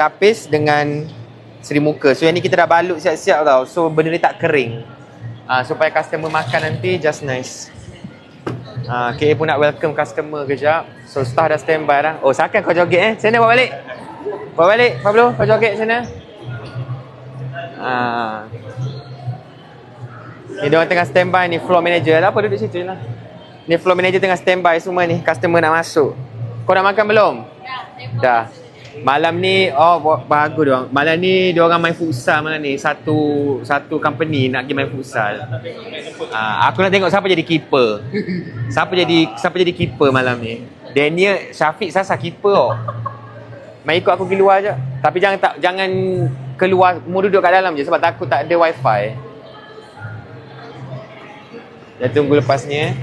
lapis dengan Seri Muka. So yang ni kita dah balut siap-siap tau. So benda ni tak kering. Supaya customer makan nanti just nice. KA pun nak welcome customer kejap. So staff dah standby dah. Oh, seakan kau joget Sana bawa balik. Bawa balik Pablo, kau joget sana. Ni dia orang tengah standby ni, floor manager. Tak apa, duduk situ je lah. Ni floor manager tengah standby semua ni. Customer nak masuk. Kau dah makan belum? Dah. Malam ni, bagus dia orang. Malam ni dia orang main futsal malam ni. Satu company nak pergi main futsal. Aku nak tengok siapa jadi keeper. Siapa jadi keeper malam ni. Daniel, Syafiq, Sasa keeper oh. Main ikut aku pergi luar je. Tapi jangan keluar, mu duduk kat dalam je sebab takut tak ada wifi. Dah tunggu lepas ni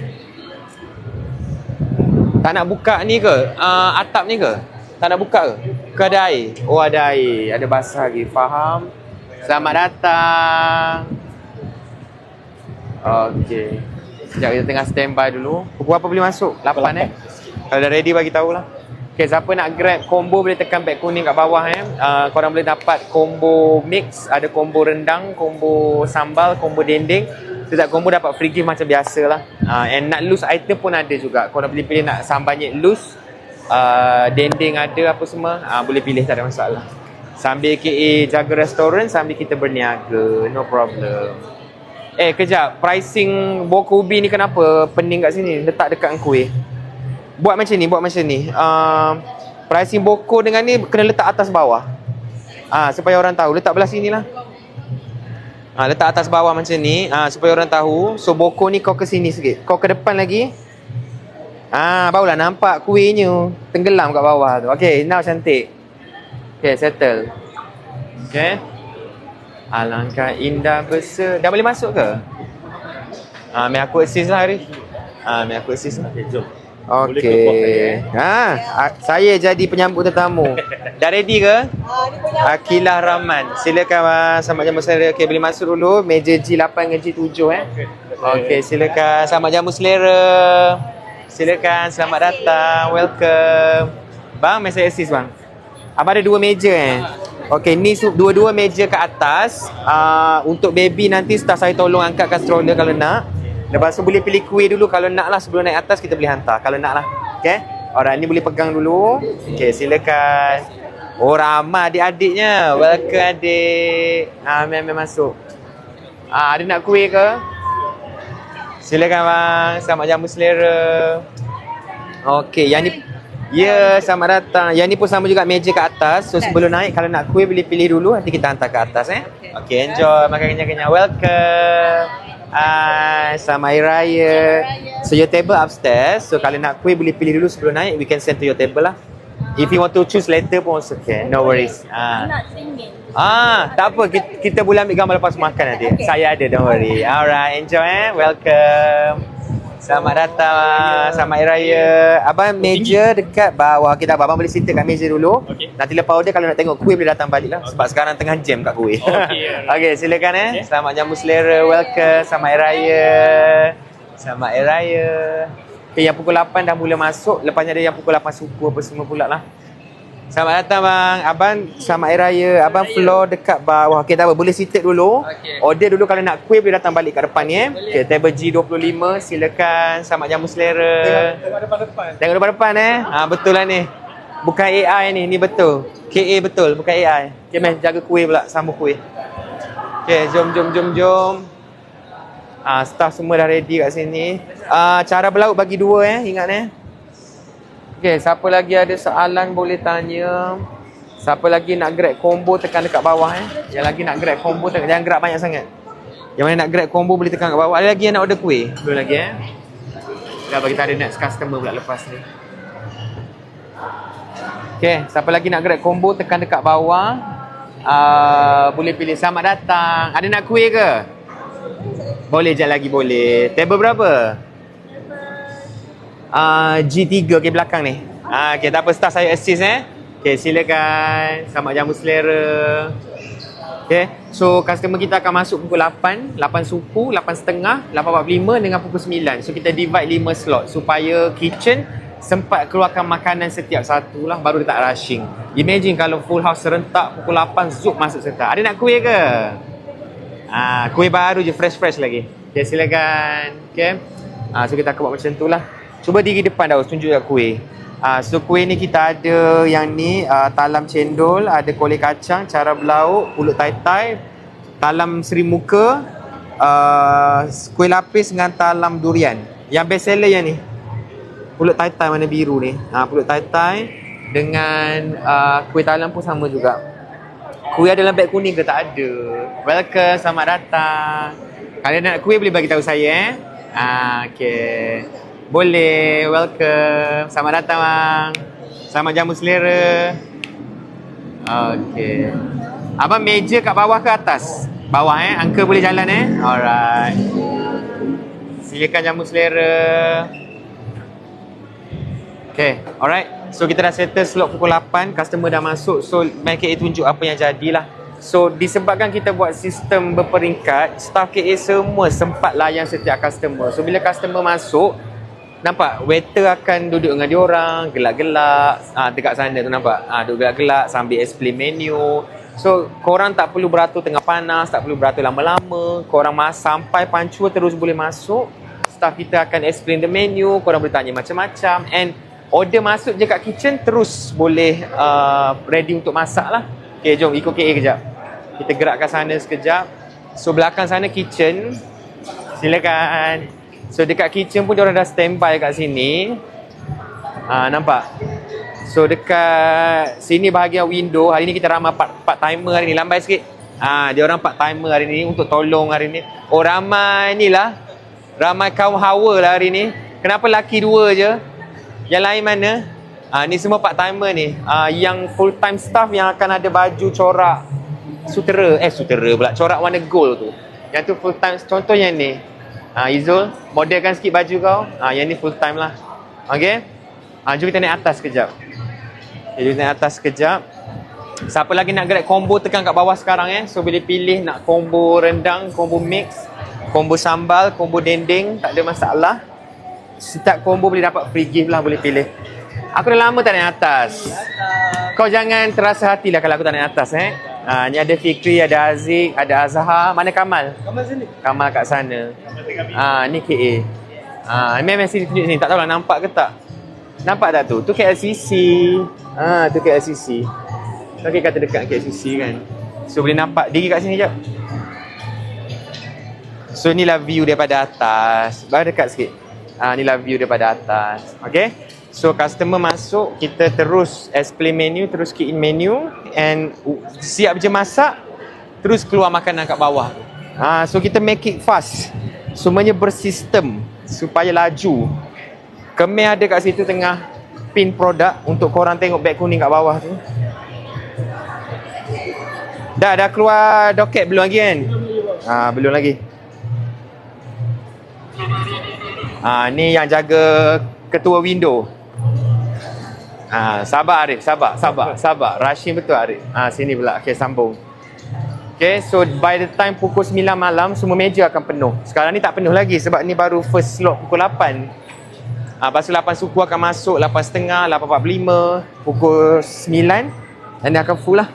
Tak nak buka ni ke? Atap ni ke? Tak nak buka ke? Ke ada air? Oh ada air. Ada basah lagi. Faham? Selamat datang. Okey. Sekejap kita tengah standby dulu. Pukul apa boleh masuk? 8 Kalau dah ready bagi tahulah. Okey, siapa nak grab combo boleh tekan beg kuning kat bawah Korang boleh dapat combo mix, ada combo rendang, combo sambal, combo dendeng. Setiap combo dapat free gift macam biasalah. And nak loose item pun ada juga. Korang boleh pilih nak sambal loose, dendeng ada apa semua. Boleh pilih, tak ada masalah. Sambil KA jaga restoran, sambil kita berniaga, no problem. Kejap, pricing boko ubi ni kenapa pening kat sini? Letak dekat dengan kuih. Buat macam ni. Pricing boko dengan ni kena letak atas bawah. Supaya orang tahu. Letak belah sini lah. Letak atas bawah macam ni. Supaya orang tahu. So boko ni kau ke sini sikit. Kau ke depan lagi. Barulah nampak kuihnya tenggelam kat bawah tu. Okay, now cantik. Okay, settle. Okay. Alangkah indah besar. Dah boleh masuk ke? Mai aku assist lah Arif. Mai aku assist lah. Okay, jom. Okey. Saya jadi penyambut tetamu. Dah ready ke? Akilah Rahman. Silakan selamat jamu selera. Okey, boleh masuk dulu. Meja G8 dengan G7 Okey, silakan selamat jamu selera. Silakan, selamat datang. Welcome. Bang, mai saya assist bang. Abang ada 2 meja Okey, ni dua-dua meja kat atas. Untuk baby nanti staff saya tolong angkatkan stroller kalau nak. Lepas tu boleh pilih kuih dulu kalau nak lah. Sebelum naik atas kita boleh hantar kalau nak lah. Okay. Alright, ni boleh pegang dulu. Okay, silakan. Oh, ramai adik-adiknya. Welcome adik. Mem masuk. Ada nak kuih ke? Silakan bang. Selamat jamu selera. Okay, yang ni. Ya, selamat datang. Yang ni pun sama juga meja kat atas. So sebelum naik kalau nak kuih boleh pilih dulu. Nanti kita hantar ke atas Okay, enjoy. Makan kenyang-kenyang. Welcome. Selamat Hari Raya. So your table upstairs. So kalau nak kuih boleh pilih dulu sebelum naik. We can send to your table lah. If you want to choose later pun also okay. No worries. Tak apa. Kita boleh ambil gambar lepas makan nanti. Saya ada, don't worry. Alright, enjoy Welcome. Selamat datang. Selamat Hari Raya. Abang meja dekat bawah. Kita abang boleh sit kat meja dulu. Nanti lepas order kalau nak tengok kuih boleh datang balik lah. Sebab sekarang tengah jam kat kuih. Okay, silakan Selamat jamu selera. Welcome. Selamat Hari Raya. Selamat Hari Raya. Okay, yang pukul 8 dah mula masuk. Lepasnya ada yang pukul 8 suku apa semua pula lah. Selamat datang bang. Abang selamat Hari Raya. Abang floor dekat bawah. Okay, tak apa. Boleh seated dulu. Order dulu kalau nak kuih boleh datang balik kat depan ni Okay, table G25. Silakan. Selamat jamu selera. Tengok depan-depan. Tengok depan-depan betul lah ni. Bukan AI ni. Ni betul. KA betul. Bukan AI. Okay, man. Jaga kuih pula. Sambung kuih. Okay, jom. Staff semua dah ready kat sini. Cara berlauk bagi 2 ingat Okay, siapa lagi ada soalan boleh tanya. Siapa lagi nak grab combo tekan dekat bawah Yang lagi nak grab combo tekan, jangan grab banyak sangat. Yang mana nak grab combo boleh tekan kat bawah. Ada lagi yang nak order kuih? Belum lagi Dah bagi kita ada next customer pula lepas ni. Okay, siapa lagi nak grab combo tekan dekat bawah. Boleh pilih selamat datang. Ada nak kuih ke? Boleh je lagi boleh. Table berapa? G3 ke belakang ni. Okay, tak apa, staff saya assist Okay, silakan. Selamat jamu selera. Okay, so customer kita akan masuk pukul 8 suku, 8.30, 8.45 dengan pukul 9. So kita divide 5 slot supaya kitchen sempat keluarkan makanan setiap satu lah, baru dia tak rushing. Imagine kalau full house serentak pukul 8 zup masuk serta. Ada nak kuih ke? Kuih baru je, fresh lagi. Okay, silakan. Okay. So kita akan buat macam tu lah. Cuba diri depan dah, tunjuk kat kuih. So kuih ni kita ada yang ni, talam cendol, ada kolej kacang, cara berlauk, pulut tai-tai, talam Seri Muka, kuih lapis dengan talam durian. Yang best seller yang ni, pulut tai-tai warna biru ni. Pulut tai-tai dengan kuih talam pun sama juga. Kuih ada dalam beg kuning ke? Tak ada. Welcome, selamat datang. Kalau nak kuih boleh bagi tahu saya okay. Boleh, welcome. Selamat datang bang. Selamat jamu selera. Okay. Abang meja kat bawah ke atas? Bawah Uncle boleh jalan Alright. Silakan jamu selera. Okay, alright. So kita dah settle slot pukul 8, customer dah masuk. So Main KA tunjuk apa yang jadilah. So disebabkan kita buat sistem berperingkat, staff KA semua sempat layan setiap customer. So bila customer masuk, nampak waiter akan duduk dengan diorang, gelak-gelak dekat sana tu, nampak duduk gelak-gelak sambil explain menu. So korang tak perlu beratur tengah panas, tak perlu beratur lama-lama. Korang sampai pancua terus boleh masuk. Staff kita akan explain the menu, korang boleh tanya macam-macam. And order masuk je kat kitchen, terus boleh ready untuk masak lah. Okay, jom ikut KA kejap. Kita gerakkan sana sekejap. So belakang sana kitchen. Silakan. So dekat kitchen pun diorang dah standby kat sini. Nampak? So dekat sini bahagian window, hari ni kita ramai part timer hari ni. Lambai sikit. Diorang part timer hari ni untuk tolong hari ni. Oh ramai ni lah. Ramai kaum hawa lah hari ni. Kenapa laki 2 je? Yang lain mana? Ni semua part timer ni. Yang full time staff yang akan ada baju corak sutera pula, corak warna gold tu. Yang tu full time. Contohnya ni. Izul, modelkan sikit baju kau. Yang ni full time lah. Okay. Jom kita naik atas kejap. Jom naik atas kejap. Siapa lagi nak grab combo, tekan kat bawah sekarang So boleh pilih nak combo rendang, combo mix, combo sambal, combo dendeng. Tak ada masalah. Setiap combo boleh dapat free gift lah, boleh pilih. Aku dah lama tak naik atas. Kau jangan terasa hatilah kalau aku tak naik atas ni ada Fikri, ada Aziz, ada Azhar. Mana Kamal? Kamal sini. Kamal kat sana. Ni KA. Memang sini tunjuk sini. Tak tahulah nampak ke tak. Nampak tak tu? Tu KLCC. Tu KLCC. Okay, kata dekat KLCC kan. So boleh nampak. Diri kat sini jap. So inilah view daripada atas. Baru dekat sikit. Inilah view daripada atas. Okay. So customer masuk, kita terus explain menu, terus key in menu, and siap je masak, terus keluar makanan kat bawah. So kita make it fast. Semuanya bersistem supaya laju. Kemen ada kat situ tengah pin produk untuk korang tengok beg kuning kat bawah tu. Dah keluar doket belum lagi kan? Belum lagi. Ni yang jaga ketua window. Sabar Arif, sabar. Rushing betul Arif. Sini pula. Okay, sambung. Okay, so by the time pukul 9 malam, semua meja akan penuh. Sekarang ni tak penuh lagi sebab ni baru first slot pukul 8. Lepas tu 8 suku akan masuk, 8.30, 8.45, pukul 9. Dan dia akan full lah.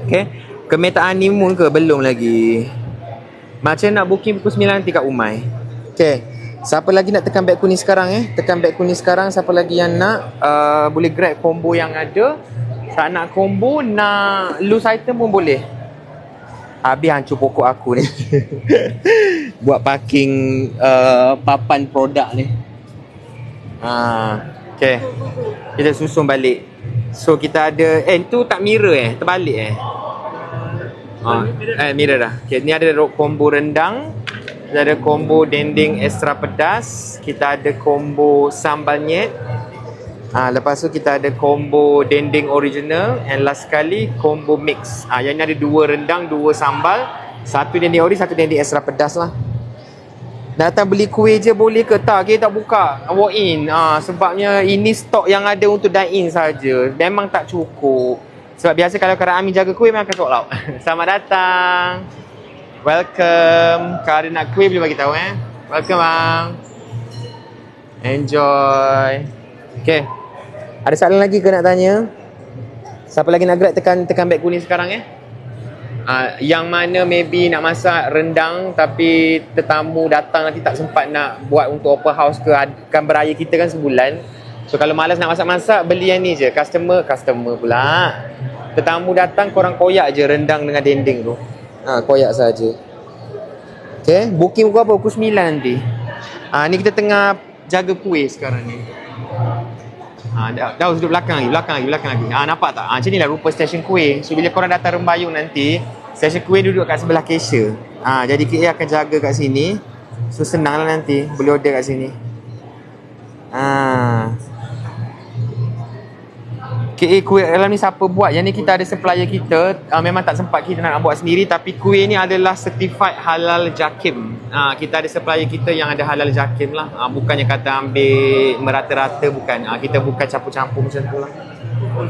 Okay. Kemetaan honeymoon ke? Belum lagi. Macam nak booking pukul 9 nanti kat Umai. Okay. Siapa lagi nak tekan beg kuning sekarang Tekan beg kuning sekarang. Siapa lagi yang nak boleh grab combo yang ada. Tak nak combo, nak loose item pun boleh. Habis hancur pokok aku ni. Buat parking papan produk ni. Okay. Kita susun balik. So kita ada tu tak mirror terbalik mirror dah. Okay, ni ada combo rendang. Kita ada combo dendeng extra pedas. Kita ada combo sambal nyet. Lepas tu kita ada combo dendeng original. And last sekali combo mix. Yang ni ada 2 rendang, 2 sambal, 1 dendeng ori, 1 dendeng extra pedas lah. Datang beli kuih je boleh ke? Tak, kita tak buka walk in. Sebabnya ini stok yang ada untuk dine in saja. Memang tak cukup. Sebab biasa kalau Kak Amin jaga kuih memang akan sold out. Selamat datang. Welcome. Kalau ada nak kuih boleh bagi tahu Welcome bang. Enjoy. Okay. Ada soalan lagi ke nak tanya? Siapa lagi nak gerak tekan beg kuning sekarang yang mana maybe nak masak rendang tapi tetamu datang nanti tak sempat nak buat untuk open house ke, kan beraya kita kan sebulan. So kalau malas nak masak-masak, beli yang ni je. Customer pula. Tetamu datang korang koyak je rendang dengan dendeng tu. Koyak saja. Okay, booking pukul apa? Pukul 9 nanti. Ni kita tengah jaga kuih sekarang ni. Dah duduk belakang lagi. Nampak tak? Macam ni lah rupa stesen kuih. So bila korang datang Rembayung nanti, stesen kuih duduk kat sebelah cashier. Jadi KA akan jaga kat sini. So senang lah nanti. Boleh order kat sini. KA kuih dalam ni siapa buat? Yang ni kita ada supplier kita. Memang tak sempat kita nak buat sendiri. Tapi kuih ni adalah certified halal JAKIM. Kita ada supplier kita yang ada halal JAKIM lah. Bukannya kata ambil merata-rata, bukan. Kita bukan campur-campur macam tu lah.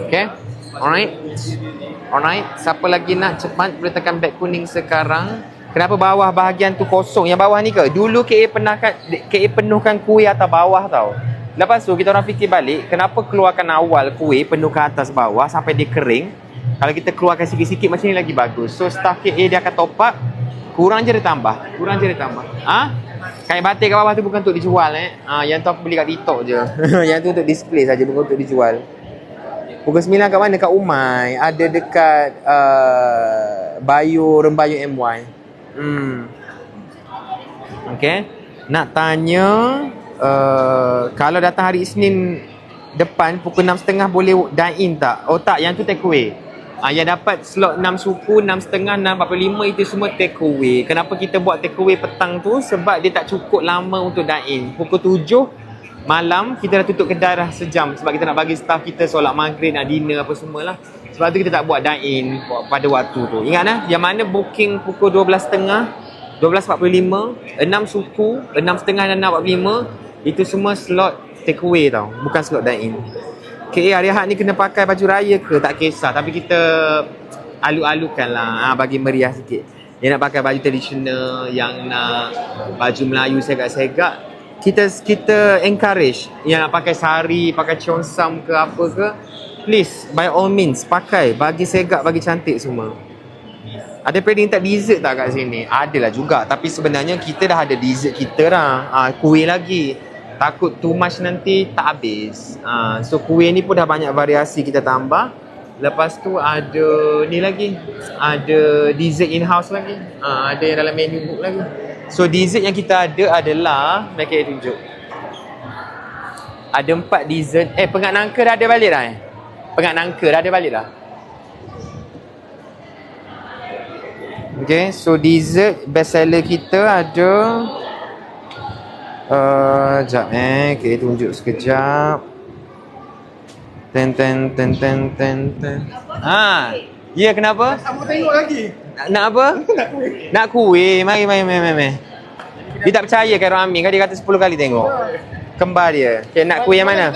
Okay. Alright. Siapa lagi nak cepat boleh tekan beg kuning sekarang. Kenapa bawah bahagian tu kosong? Yang bawah ni ke? Dulu KA penuhkan kuih atas bawah tau. Lepas tu kita orang fikir balik, kenapa keluarkan awal kuih penuhkan atas bawah sampai dia kering. Kalau kita keluarkan sikit-sikit macam ni lagi bagus. So staff KA dia akan top up, kurang je dia tambah. Kain batik kat bawah tu bukan untuk dijual Yang tu aku beli kat TikTok je. Yang tu untuk display saja, bukan untuk dijual. Pukul 9 kat mana? Kat Umai. Ada dekat Rembayung MY. Okay. Nak tanya, kalau datang hari Isnin depan pukul 6.30 boleh dine in tak? Oh tak, yang tu take away. Yang dapat slot 6 suku, 6.30, 6.45 itu semua take away. Kenapa kita buat take away petang tu? Sebab dia tak cukup lama untuk dine in. Pukul 7 malam kita dah tutup kedai dah sejam. Sebab kita nak bagi staff kita solat maghrib, nak dinner apa semualah. Sebab tu kita tak buat dine in pada waktu tu. Ingat yang mana booking pukul 12.30, 12.45, 6 suku, 6.30 dan 6.45, itu semua slot take away tau, bukan slot dine in. KA hari Ahad ni kena pakai baju raya ke tak kisah, tapi kita alu-alukan lah, bagi meriah sikit. Yang nak pakai baju tradisional, yang nak baju Melayu segak-segak, kita encourage. Yang nak pakai sari, pakai cheongsam ke apa ke, please by all means pakai, bagi segak, bagi cantik semua. Ada pending tak dessert tak kat sini? Adalah juga, tapi sebenarnya kita dah ada dessert kita dah. Kuih lagi, takut too much nanti tak habis. So kuih ni pun dah banyak variasi kita tambah. Lepas tu ada ni lagi, ada dessert in-house lagi. Ada yang dalam menu book lagi. So dessert yang kita ada adalah, mereka tunjuk, ada 4 dessert. Pengat nangka dah ada balik dah Pengat nangka dah ada balik dah. Okay, so dessert best seller kita ada sekejap okay, tunjuk sekejap. Ten. Ya, kenapa? Aku tengok lagi. Nak apa? Nak kuih. Mari. Dia tak percaya kan Rami, kan dia kata 10 kali tengok. Kembar dia. Okay, nak kuih yang mana?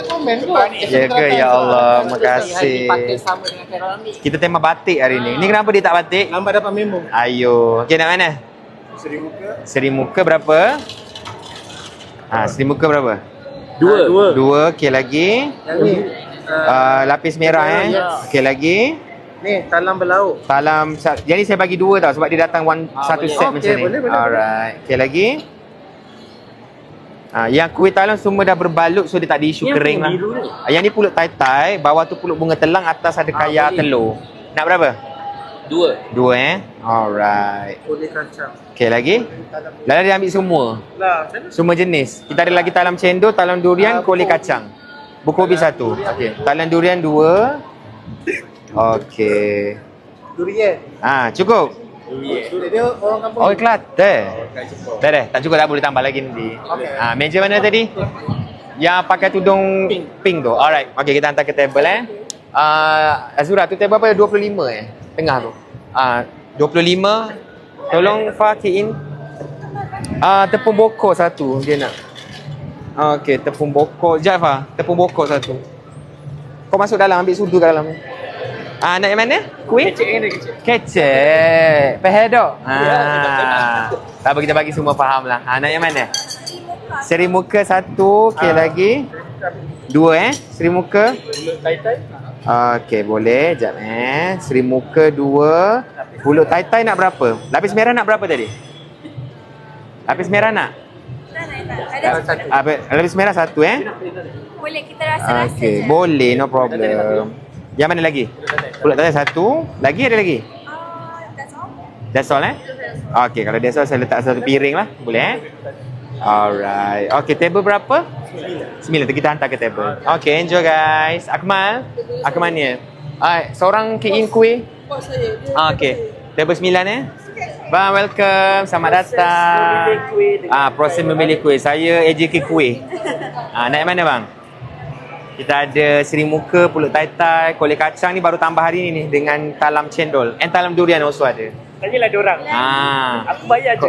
Ya ke? Ya Allah, makasih. Kita tema batik hari ni. Ni kenapa dia tak batik? Lambat dapat memo. Ayo. Okay, nak mana? Seri muka berapa? Seri muka berapa? 2. Okay, lagi. Yang ni lapis merah Okay, lagi. ni talam berlauk. Jadi saya bagi 2 tau, sebab dia datang satu set macam ni. Boleh. Alright. Okay, lagi. Yang kuih talam semua dah berbalut, so dia tak ada isu kering lah. Yang ni pulut tai-tai, bawah tu pulut bunga telang, atas ada kaya telur. Nak berapa? 2 Alright. Kulit kacang. Okay, lagi. Lala dia ambil semua. Semua jenis. Kita ada lagi talam cendol, talam durian, kulit kacang. Buku ubi 1. Okay. Talam durian 2. Okay. Durian. Cukup. Dia orang kampung. Oh, Kelantan. Dah. Tak cukup, tak boleh tambah lagi nanti. Meja mana tadi? Yang pakai tudung pink tu. Alright. Okay, kita hantar ke table Azura, tu table apa? 25 tengah tu. 25. Tolong Fa key in. Tepung bokor 1 dia nak. Okay, tepung bokor. Sekejap Fa, tepung bokor 1. Kau masuk dalam, ambil sudu kat dalam. Nak yang mana? Kuih? Kecek. Pehedok. Tak apa, kita bagi semua faham lah. Nak yang mana? Seri muka 1. Okay, lagi. 2. 2 Seri Muka. Pulut tai-tai. Okey, boleh. Sekejap Seri Muka 2. Pulut tai-tai nak berapa? Lapis merah nak berapa tadi? Lapis merah nak? Lapis merah 1 Boleh kita rasa-rasa Okey, je. boleh, no problem. Yang mana lagi? Pulut tai-tai 1. Lagi ada lagi? That's all. That's all Okey, kalau that's all saya letak satu piring lah. Boleh Alright. Okey, table berapa? 9. Kita hantar ke table. Okey, enjoy guys. Akmal ni. Alright, seorang key in kuih. Okey. Table 9 Bang, welcome. Selamat datang. Proses memilih kuih. Saya AJK Kuih. Nak yang mana bang? Kita ada Seri Muka, Pulut tai-tai, kolej kacang ni baru tambah hari ni dengan talam cendol. And talam durian also ada. Tanyalah diorang. Aku bayar je.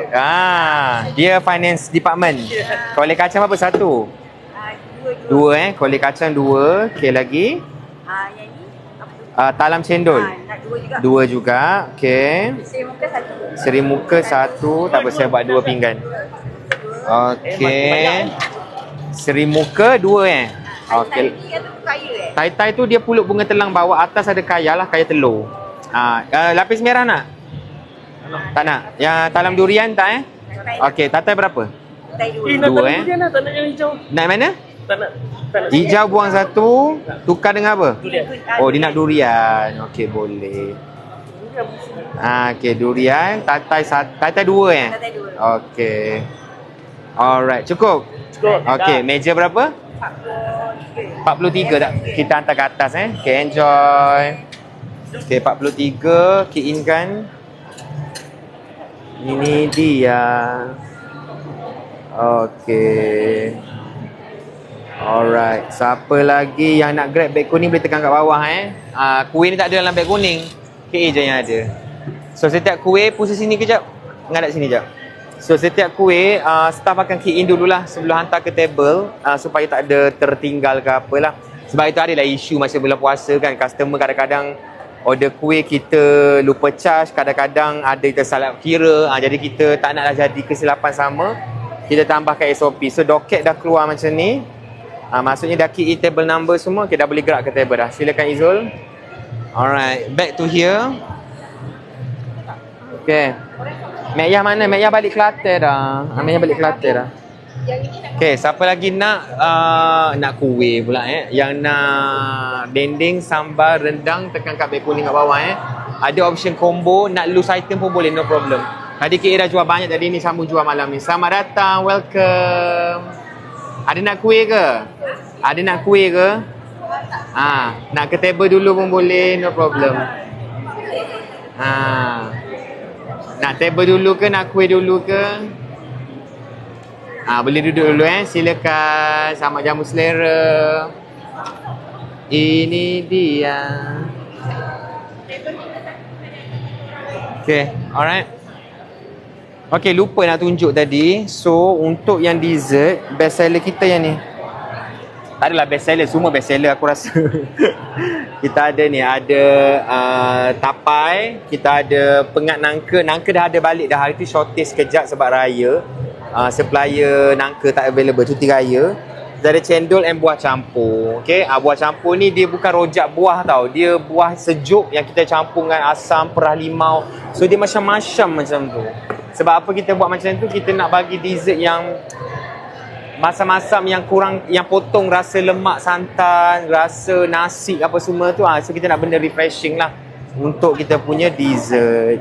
Dia finance department. Kolej kacang apa? 1? 2 kolej kacang 2. Okey, lagi? Yang ni apa tu? Talam cendol. Nak 2 juga. 2 juga. Okey. Seri Muka 1. Seri Muka 1. Tak apa, saya buat 2 pinggan. Okey. Seri Muka 2 Okey. Tai-tai ni atau kaya Tai-tai tu dia pulut bunga telang, bawah atas ada kaya lah, kaya telur. Lapis merah nak? Tak nak. Yang talam durian tak Okey, tai-tai berapa? Tai 2. Nak Dua, tak durian lah, tak nak yang hijau. Nak yang mana? Tak nak. Hijau buang 1, tukar dengan apa? Durian. Oh, dia nak durian. Okey, boleh. Okey, durian, tai-tai 2 Tai 2. Okey. Alright, cukup? Cukup. Okey, meja berapa? 43 tak? Kita hantar ke atas Okay, enjoy. Okay, 43. Key in kan. Ini dia. Okay. Alright. Siapa lagi yang nak grab beg kuning boleh tekan kat bawah Kuih ni tak ada dalam beg kuning. KA je yang ada. So setiap kuih pusing sini kejap. Ngadap sini kejap. So setiap kuih staff akan key in dululah sebelum hantar ke table supaya tak ada tertinggal ke apalah. Sebab itu adalah isu masa bulan puasa kan, customer kadang-kadang order kuih kita lupa charge, kadang-kadang ada tersalah kira, jadi kita tak naklah jadi kesilapan sama, kita tambahkan SOP. So doket dah keluar macam ni, maksudnya dah key in table number semua, kita dah boleh gerak ke table dah. Silakan Izul. Alright, back to here. Okay. Mek Yah mana? Mek Yah balik Kelantan dah. Mek Yah balik Kelantan dah. Okay, siapa lagi nak kuih pula Yang nak dendeng, sambal, rendang, tekan kat beg kuning kat bawah Ada option combo, nak loose item pun boleh, no problem. Tadi KA dah jual banyak, tadi ni sambung jual malam ni. Selamat datang, welcome. Ada nak kuih ke? Ada nak kuih ke? Nak ke table dulu pun boleh, no problem. Nak table dulu ke, nak kuih dulu ke? Boleh duduk dulu silakan. Selamat jamu selera. Ini dia. Okay, alright. Okay, lupa nak tunjuk tadi. So, untuk yang dessert, best seller kita yang ni. Tak adalah best seller, semua best seller aku rasa. Kita ada ni, ada tapai, kita ada pengat nangka. Nangka dah ada balik dah, hari tu shortage sekejap sebab raya. Supplier nangka tak available, cuti raya. Kita ada cendol and buah campur. Okay, buah campur ni dia bukan rojak buah tau. Dia buah sejuk yang kita campur dengan asam, perah limau. So dia macam-macam macam tu. Sebab apa kita buat macam tu? Kita nak bagi dessert yang masam-masam, yang kurang, yang potong rasa lemak santan, rasa nasi apa semua tu. So kita nak benda refreshing lah untuk kita punya dessert.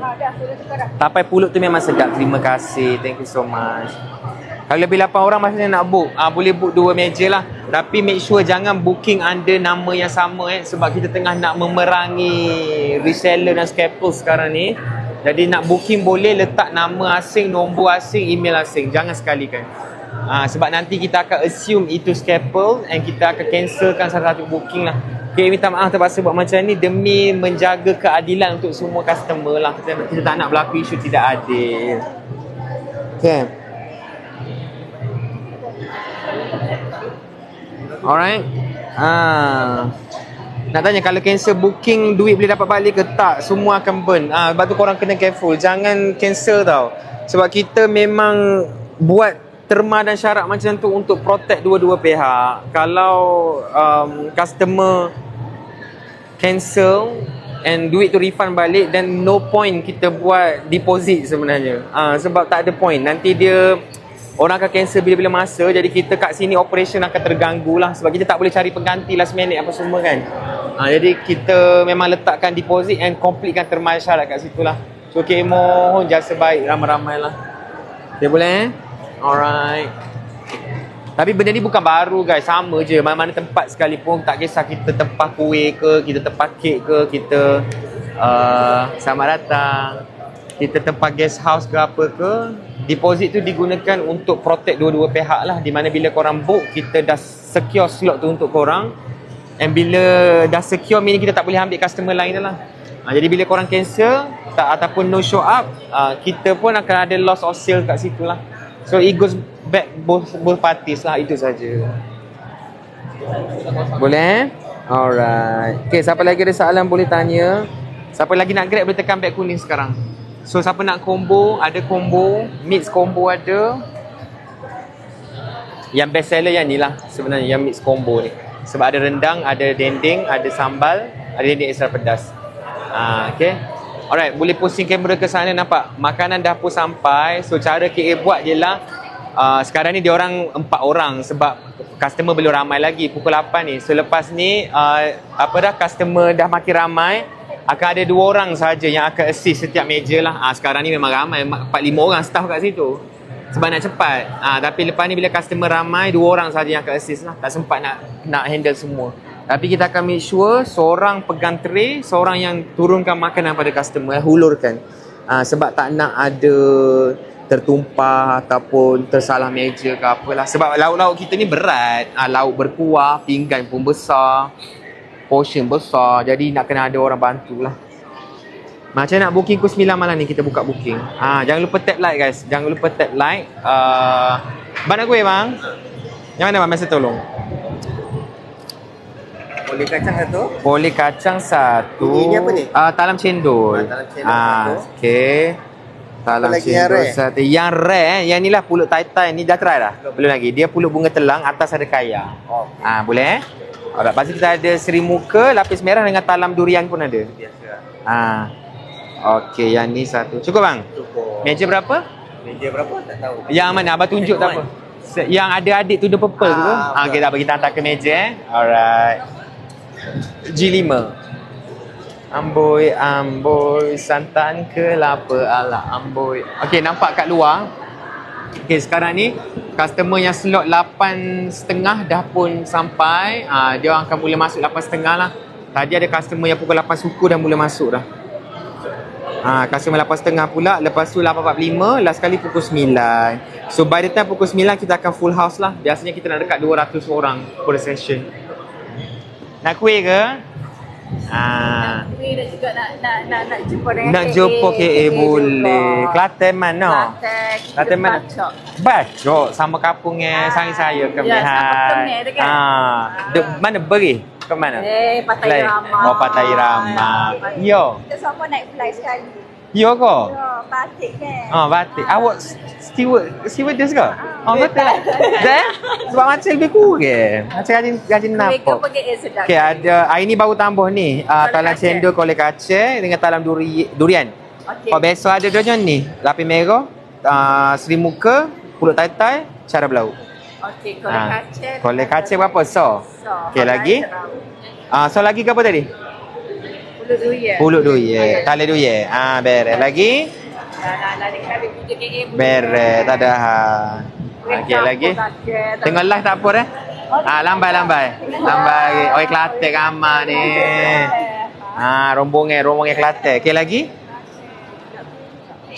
Tapai pulut tu memang sedap. Terima kasih. Thank you so much. Kalau lebih 8 orang maksudnya nak book, boleh book 2 meja lah. Tapi make sure jangan booking under nama yang sama sebab kita tengah nak memerangi reseller dan scalper sekarang ni. Jadi nak booking boleh letak nama asing, nombor asing, email asing. Jangan sekalikan. Sebab nanti kita akan assume itu scalper and kita akan cancelkan salah satu booking lah. Okay, minta maaf terpaksa buat macam ni demi menjaga keadilan untuk semua customer lah. Kita tak nak berlaku isu tidak adil. Okay. Alright. Nak tanya kalau cancel booking duit boleh dapat balik ke tak? Semua akan burn. Sebab tu korang kena careful. Jangan cancel tau. Sebab kita memang buat terma dan syarat macam tu untuk protect dua-dua pihak. Kalau customer cancel and duit tu refund balik, then no point kita buat deposit sebenarnya. Sebab tak ada point. Nanti dia orang akan cancel bila-bila masa. Jadi kita kat sini operation akan terganggu lah. Sebab kita tak boleh cari pengganti last minute apa semua kan. Jadi kita memang letakkan deposit and completekan terma syarat kat situ lah. So mohon jasa baik ramai-ramai lah. Dia boleh Alright. Tapi benda ni bukan baru guys. Sama je mana-mana tempat sekalipun. Tak kisah kita tempah kuih ke, kita tempah kek ke, kita selamat datang, kita tempah guest house ke apa ke, deposit tu digunakan untuk protect dua-dua pihak lah. Di mana bila korang book, kita dah secure slot tu untuk korang. And bila dah secure, meaning kita tak boleh ambil customer lain dah lah. Jadi bila korang cancel ataupun no show up, kita pun akan ada loss of sale kat situ lah. So it goes back both parties lah. Itu saja. Boleh? Alright. Okay, siapa lagi ada soalan boleh tanya. Siapa lagi nak grab boleh tekan beg kuning sekarang. So siapa nak combo, ada combo, mix combo ada. Yang best seller yang ni lah sebenarnya, yang mix combo ni. Sebab ada rendang, ada dendeng, ada sambal, ada dendeng extra pedas. Okay. Alright, boleh pusing kamera ke sana, nampak makanan dah pun sampai. So cara KA buat je lah, sekarang ni dia orang 4 orang sebab customer belum ramai lagi pukul 8 ni. So lepas ni customer dah makin ramai, akan ada 2 orang saja yang akan assist setiap meja lah. Sekarang ni memang ramai, 4-5 orang staff kat situ sebab nak cepat. Tapi lepas ni bila customer ramai, 2 orang saja yang akan assist lah. Tak sempat nak handle semua. Tapi kita akan make sure seorang pegang tray, seorang yang turunkan makanan pada customer, hulurkan. Sebab tak nak ada tertumpah ataupun tersalah meja ke apalah. Sebab lauk-lauk kita ni berat. Lauk berkuah, pinggan pun besar, portion besar. Jadi nak kena ada orang bantulah. Macam nak booking pukul 9 malam ni kita buka booking. Jangan lupa tap like guys. Jangan lupa tap like. Mana gue bang? Yang mana bang? Masa tolong. Boleh kacang satu. Boleh kacang satu. Ini apa ni? Talam cendol. Talam cendol satu. Okey. Talam lagi yang cendol rare? satu. Yang rare, yang ni lah pulut tai-tai. Ni dah try dah? Belum lagi. Dia pulut bunga telang, atas ada kaya. Okay. Boleh? Alright, lepas tu kita ada seri muka, lapis merah dengan talam durian pun ada. Biasa. Okey, yang ni satu. Cukup bang? Cukup. Meja berapa? Meja berapa? Tak tahu. Yang mana? Abang tunjuk tak apa. Yang ada adik tu, dia purple tu. Okey, tak apa, kita hantar ke meja Alright. G5. Amboi, amboi, santan kelapa ala amboi. Okey, nampak kat luar. Okey, sekarang ni customer yang slot 8.30 dah pun sampai. Dia akan mula masuk 8.30 lah. Tadi ada customer yang pukul 8 suku dah mula masuk dah. Customer 8.30 pula. Lepas tu 8.45, last kali pukul 9. So by the time pukul 9 kita akan full house lah. Biasanya kita nak dekat 200 orang per session. Nak kuih ke? Kuih dan juga nak jumpa dengan Nak jumpa KA boleh. Kelantan mana? Kelantan mana? Bacok sama kampung sang saya kami. Ya, sama Kenyah tu kan. Mana beri? Ke mana? Patai Rama. Oh, Patai Rama. Yo. Kita semua naik fly sekali. Yo ko? Ya, batik kan. Batik. Awak stewardess ke? Betul. Dah? Sebab macam lebih kurang. Macam rajin Mereka nampak. pergi sedap. Okey, ada hari ni baru tambah ni. Talam cendol kolek Aceh dengan talam durian. Okey. Besok ada dua ni. Lapis merah, seri muka, pulut tai-tai, cara belau. Okey, kolek Aceh. Kolek Aceh berapa? So. Okey, lagi. So lagi ke apa tadi? Pulut durian. Pulut durian. Tali durian. Beres. Lagi? Dah dekat habis pujuk KA. Beres. Tak ada hal. Okey, lagi. Tengok live tak apa dah. Lambai. Oi Kelantan ramai ni. Rombongan Kelantan. Okey, lagi?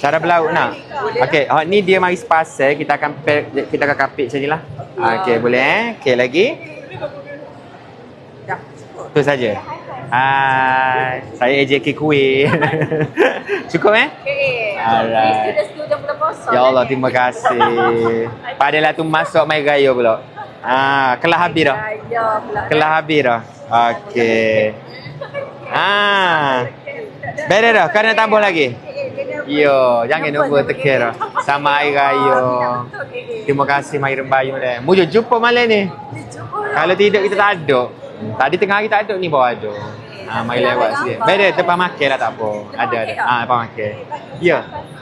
Cara berlauk nak? Okey, ni dia mari sepasal, kita akan kapit macam nilah. Okey, boleh Okey, lagi? Tu saja. Hai, saya AJK Kuih. Cukup Okay. Alright. Student bulan puasa. Ya Allah, terima kasih. Padalah tu masuk mai gaya pula. Kelah habis dah. Ya, pula. Kelah habis dah. Okey. Beres dah. Kau nak tambah lagi? Yo, jangan lupa tekir sama air raya. Terima kasih Mai Rembayu dah. Mujur jumpa malam ni. Kalau tidak kita tak ada. Tadi tengah hari tak ada ni bawa ada. Mai lewat sikit. Baik tempat makan lah tak apa. Ada. Tempat makan. Ya.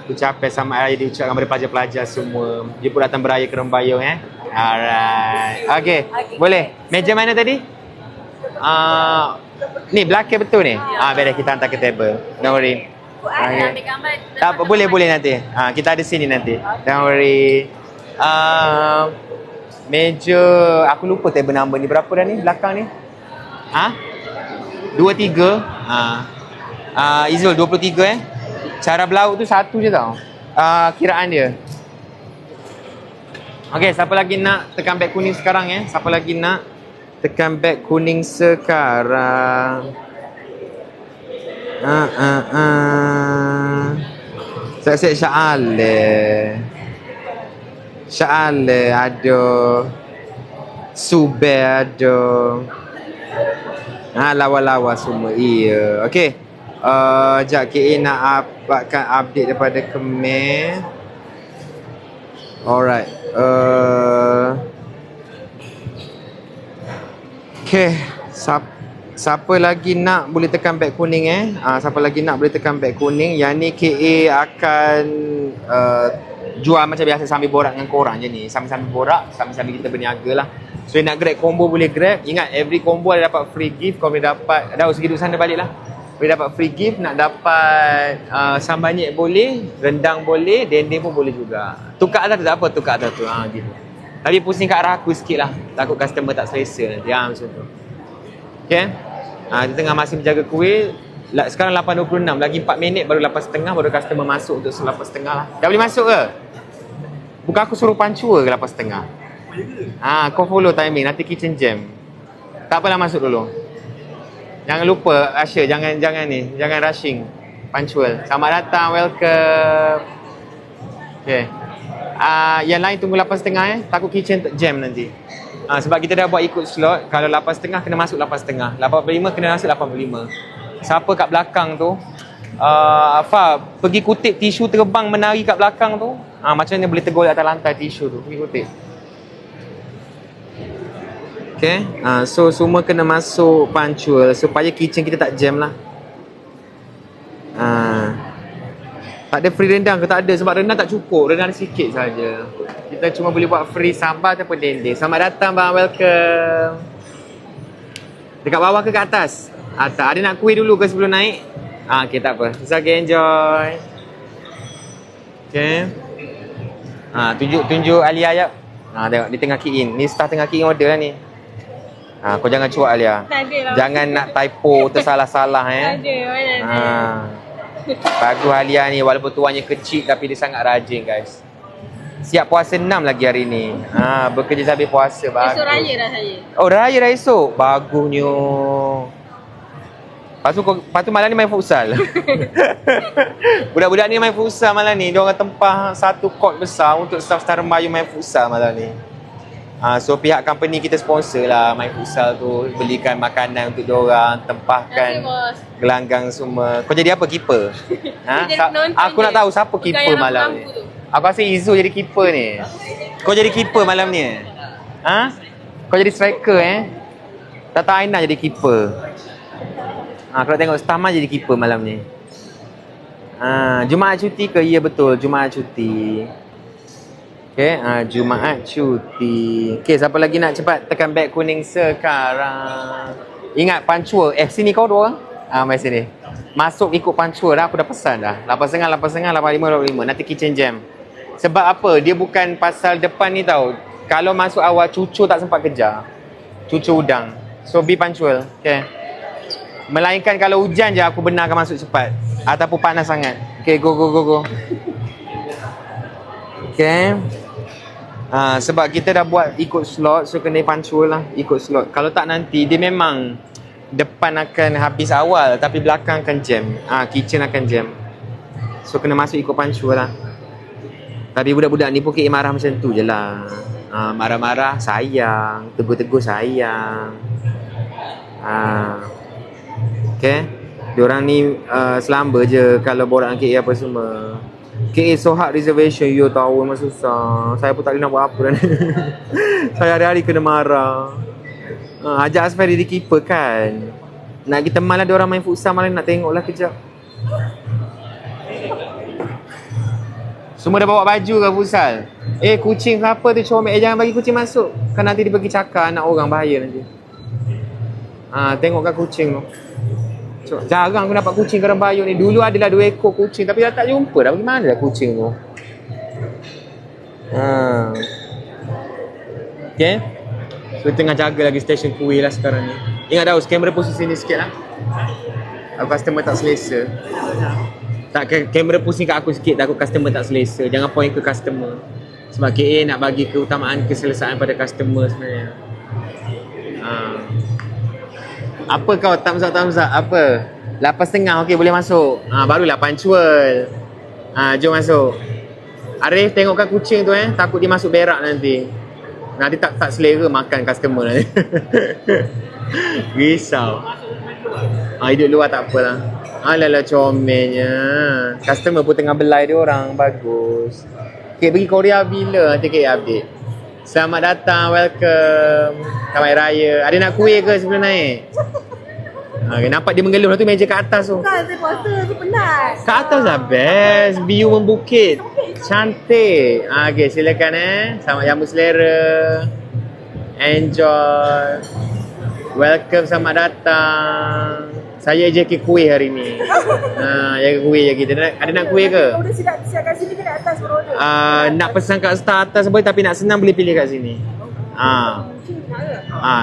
Ucapan sama raya diucapkan kepada pelajar-pelajar semua. Dia pun datang beraya ke Rembayu Alright. Okay. Boleh. Meja mana tadi? Ni belakang betul ni? Biar kita hantar ke table. Don't worry. Ambil gambar. Tak apa, boleh nanti. Kita ada sini nanti. Don't worry. Meja, aku lupa table number ni. Berapa dah ni belakang ni? 23. Izul 23 Cara belauk tu satu je tau. Kiraan dia. Okay, siapa lagi nak tekan beg kuning sekarang Siapa lagi nak tekan beg kuning sekarang? Saya Sya'ale ada. Sube ada. Lawa-lawa semua. Iya. Okey. Sekejap KA nak dapatkan update daripada Khmer. Alright. Okay. Siapa lagi nak boleh tekan beg kuning Siapa lagi nak boleh tekan beg kuning. Yang ni KA akan jual macam biasa sambil borak dengan korang je ni. Sambil-sambil borak, sambil-sambil kita berniaga lah. So nak grab combo boleh grab. Ingat every combo ada dapat free gift. Kau boleh dapat, dah segi duduk sana balik lah. Boleh dapat free gift. Nak dapat sambanyek boleh, rendang boleh, dendeng pun boleh juga. Tukar atas tu tak apa, tukar atas tu gitu. Tapi pusing kat arah aku sikit lah. Takut customer tak selesa nanti macam tu. Okay. Kita tengah masih menjaga kuih. Sekarang 8.26, lagi 4 minit baru 8.30 baru customer masuk untuk 8.30 lah. Dah boleh masuk ke? Bukan aku suruh pancua ke 8.30? Kau follow timing, nanti kitchen jam. Tak apalah, masuk dulu. Jangan lupa Asya, jangan rushing. Punctual. Selamat datang, welcome. Okay. Yang lain tunggu 8.30 takut kitchen jam nanti. Sebab kita dah buat ikut slot. Kalau 8.30 kena masuk 8.30. 8.45 kena masuk 8.45. Siapa kat belakang tu pergi kutip tisu terbang menari kat belakang tu. Macam mana boleh tegur atas lantai tisu tu. Pergi kutip. Okay. So semua kena masuk punctual supaya kitchen kita tak jam lah. Tak ada free rendang ke? Tak ada, sebab rendang tak cukup. Rendang ada sikit saja. Kita cuma boleh buat free sambal ataupun dendeng. Selamat datang bang, welcome. Dekat bawah ke kat atas? Atas. Ada nak kuih dulu ke sebelum naik? Okay, tak apa. It's okay, enjoy. Okay. Tunjuk Alia jap. Tengok, dia tengah key in. Ni staff tengah key in order lah ni. Kau jangan cuak Alia. Jangan nak typo tersalah-salah Tak ada, mana ada. Bagus Alia ni, walaupun tuannya kecil tapi dia sangat rajin guys. Siap puasa 6 lagi hari ni. Bekerja sambil puasa. Bagus. Esok raya dah saya. Oh, raya dah esok. Bagusnya. Lepas tu malam ni main futsal. Budak-budak ni main futsal malam ni. Dia orang tempah satu court besar untuk staff-staff Rembayu main futsal malam ni. So pihak company kita sponsor lah main futsal tu. Belikan makanan untuk diorang, tempahkan gelanggang semua. Kau jadi apa? Keeper? Aku nak tahu siapa keeper malam ni. Aku rasa Izu jadi keeper ni. Kau jadi keeper malam ni? Kau jadi striker Tata Aina jadi keeper. Kalau tengok staff Man jadi keeper malam ni. Jumaat cuti ke? Ya betul, Jumaat cuti. Okay, Jumaat cuti. Okay, siapa lagi nak cepat tekan beg kuning sekarang? Ingat punctual. Sini kau dua orang? Mari sini. Masuk ikut punctual dah, aku dah pesan dah. 8.30, 8.30, 8.55. Nanti kitchen jam. Sebab apa? Dia bukan pasal depan ni tau. Kalau masuk awal, cucu tak sempat kejar. Cucu udang. So, be punctual. Okay. Melainkan kalau hujan je, aku benarkan masuk cepat. Ataupun panas sangat. Okay, go. Okay. Sebab kita dah buat ikut slot, so kena punctual lah, ikut slot. Kalau tak nanti, dia memang depan akan habis awal tapi belakang akan jam. Kitchen akan jam. So kena masuk ikut punctual lah. Tapi budak-budak ni pun KA marah macam tu je lah. Marah-marah sayang, tegur-tegur sayang. Okay. Diorang ni selamba je kalau borak dengan KA apa semua. KA so hard reservation, you tahu memang susah. Saya pun tak boleh nak buat apa dah ni. Saya hari-hari kena marah. Ajak Asfari di keeper kan. Nak kita malah diorang main futsal, malah nak tengok lah kejap. Semua dah bawa baju ke futsal? Kucing siapa tu comel? Jangan bagi kucing masuk. Kan nanti dia pergi cakar anak orang, bahaya nanti. Tengok kat kucing tu. Jarang aku nampak kucing Kerang Bayut ni. Dulu adalah 2 ekor kucing, tapi dah tak jumpa dah. Bagaimana dah kucing tu? Okay. So tengah jaga lagi stesen kuih lah sekarang ni. Ingat dah, kamera posisi ni sikit lah. Customer tak selesa. Tak, kamera pusing kat aku sikit, takut customer tak selesa. Jangan point ke customer. Sebab KA nak bagi keutamaan keselesaan pada customer sebenarnya. Apa kau thumbs up? Apa? 8.5 okey, boleh masuk. Barulah pancual. Jom masuk. Arif tengok kat kucing tu takut dia masuk berak nanti. Nanti tak selera makan customer nanti. Risau. Hidup luar tak apalah. Alalah comelnya. Customer pun tengah belai dia orang. Bagus. Okay, pergi Korea bila nanti update. Selamat datang, welcome. Selamat Raya. Ada nak kuih ke sebelum naik? Nampak dia menggeluh tu meja kat atas tu. Bukan, saya puasa, saya penat. Kat atas lah best. View membukit. Cantik. Okay, silakan Selamat jamu selera. Enjoy. Welcome, selamat datang. Saya JK kuih hari ni. Jaga kuih je kita. Ada nak kuih ke? Udah siap kat sini ke kat atas berorder? Nak pesan kat star atas boleh, tapi nak senang boleh pilih kat sini.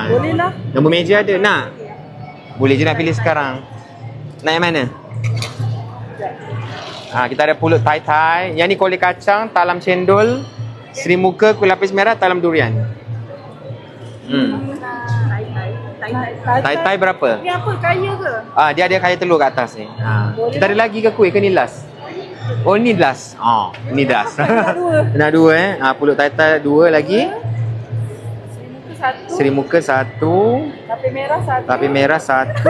Boleh lah. Nombor meja ada. Nak? Boleh je nak pilih sekarang. Nak yang mana? Kita ada pulut tai-tai. Yang ni kulit kacang, talam cendol, seri muka, kuih lapis merah, talam durian. Tai-tai berapa? Ni apa? Kaya ke? Dia ada kaya telur kat atas ni. Kita ada lagi ke kuih ke ni last? Oh ni last. Ni last. Nak dua pulut tai-tai 2 lagi. Seri muka 1. Tape merah 1.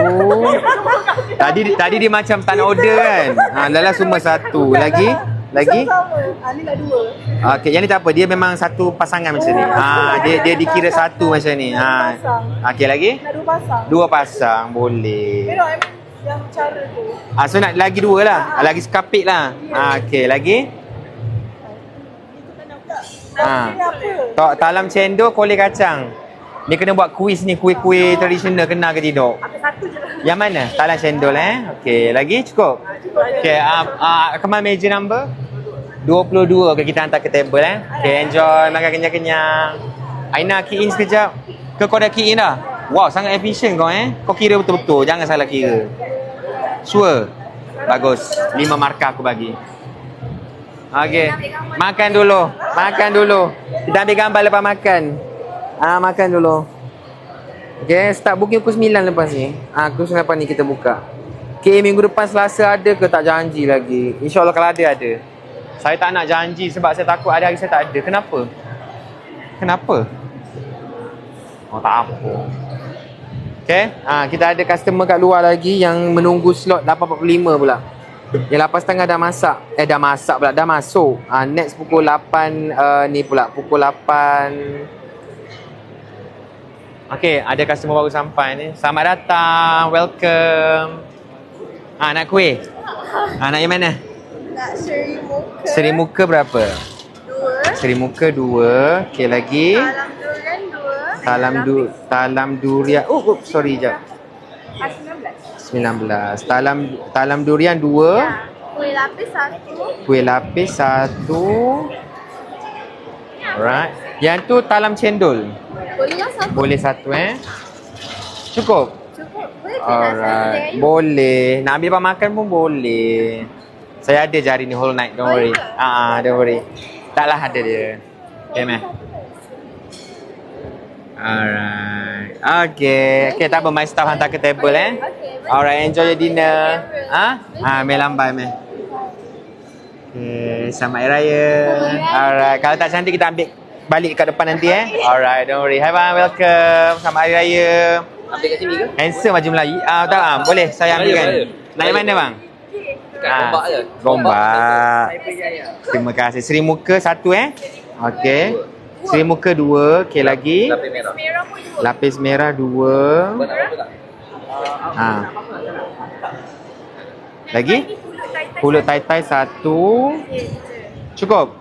Tadi dia macam tak nak order kan. Dah semua 1. Lagi? Ni dah 2. Okey, yang ni tak apa. Dia memang satu pasangan macam ni. Dia dikira satu macam ni. Okey, lagi? Nak 2 pasang. 2 pasang boleh. Pero yang cara tu. So nak lagi 2 lah. Lagi sekapik lah. Okey, lagi? Talam cendol, kulit kacang. Dia kena buat kuis ni, kuih-kuih tradisional, kena ke tidak? Satu je lah. Yang mana? Talam cendol Okey, lagi cukup? Okey, kemana meja number? 22. Okay, kita hantar ke table Okey, enjoy, makan kenyang-kenyang. Aina key in sekejap. Ke kau dah key in dah? Wow, sangat efisien kau Kau kira betul-betul, jangan salah kira. Sure. Bagus. 5 markah aku bagi. Okey. Makan dulu. Kita ambil gambar lepas makan. Makan dulu. Okay, start booking pukul 9 lepas ni. Pukul 9 ni kita buka. Okay, minggu depan Selasa ada ke tak janji lagi? InsyaAllah kalau ada. Saya tak nak janji sebab saya takut ada hari saya tak ada. Kenapa? Tak apa. Okay, kita ada customer kat luar lagi yang menunggu slot 8.45 pula. Yang 8.30 dah masak. Dah masuk. Next pukul 8 ni pula. Pukul 8. Okey, ada customer baru sampai ni. Selamat datang, welcome. Nak kuih? Nak yang mana? Nak seri muka. Seri muka berapa? 2. Seri muka 2. Okey, lagi? Talam durian 2. Talam durian. Sorry jap. 19. Talam durian 2. Ya. Kuih lapis 1. Alright. Yang tu talam cendol. Boleh lah 1. Boleh 1 Cukup? Boleh ke Alright. Boleh. Nak ambil lepas makan pun boleh. Saya ada je hari ni whole night. Don't worry. Don't worry. Taklah ada dia. Okay, meh. Alright. Okay, tak apa. My staff hantar ke table Alright, enjoy your dinner. Meh lambai meh. Okay, selamat Hari Raya. Alright, kalau tak cantik kita ambil balik kat depan nanti Alright, don't worry. Hi bang, welcome. Selamat Hari Raya. Ambil kat sini ke? Handsome macam Melayu. Boleh saya ambilkan. Naik mana bang? Dekat Gombak je. Gombak. Saya pergi ayah. Terima kasih. Seri muka 1 Okey. Seri muka 2. Okey lagi. Lapis merah. Merah pun 2. Lapis merah 2. Buat nak apa tak? Ha. Lagi? Pulut tai-tai 1. Cukup?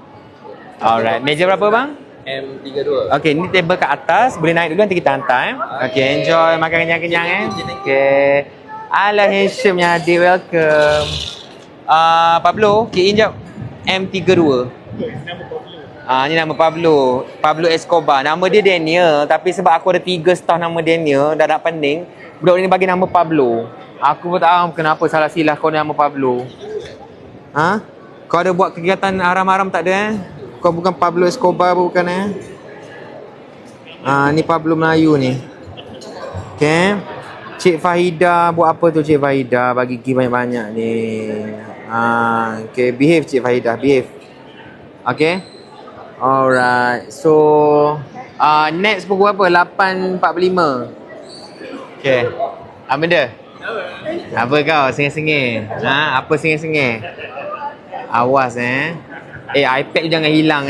Alright. Meja berapa bang? M32. Okey, ni table kat atas. Boleh naik dulu nanti kita hantar Okey, enjoy makan kenyang-kenyang Okey. Alah handsome-nya adik, welcome. Pablo, key in jap. M32. Ni nama Pablo. Pablo Escobar. Nama dia Daniel, tapi sebab aku ada 3 staff nama Daniel, dah nak pening, budak ni bagi nama Pablo. Aku pun tak faham kenapa salah silah kau nama Pablo. Kau ada buat kegiatan haram-haram tak ada Kau bukan Pablo Escobar bukan ni Pablo Melayu ni. Okay. Cik Fahida buat apa tu Cik Fahida? Bagi gift banyak-banyak ni. Okay, behave Cik Fahida, behave. Okay. Alright. So, next pukul berapa? 8.45. Okay. Apa benda? Apa kau? Sengih-sengih? Apa sengih-sengih? Awas iPad tu jangan hilang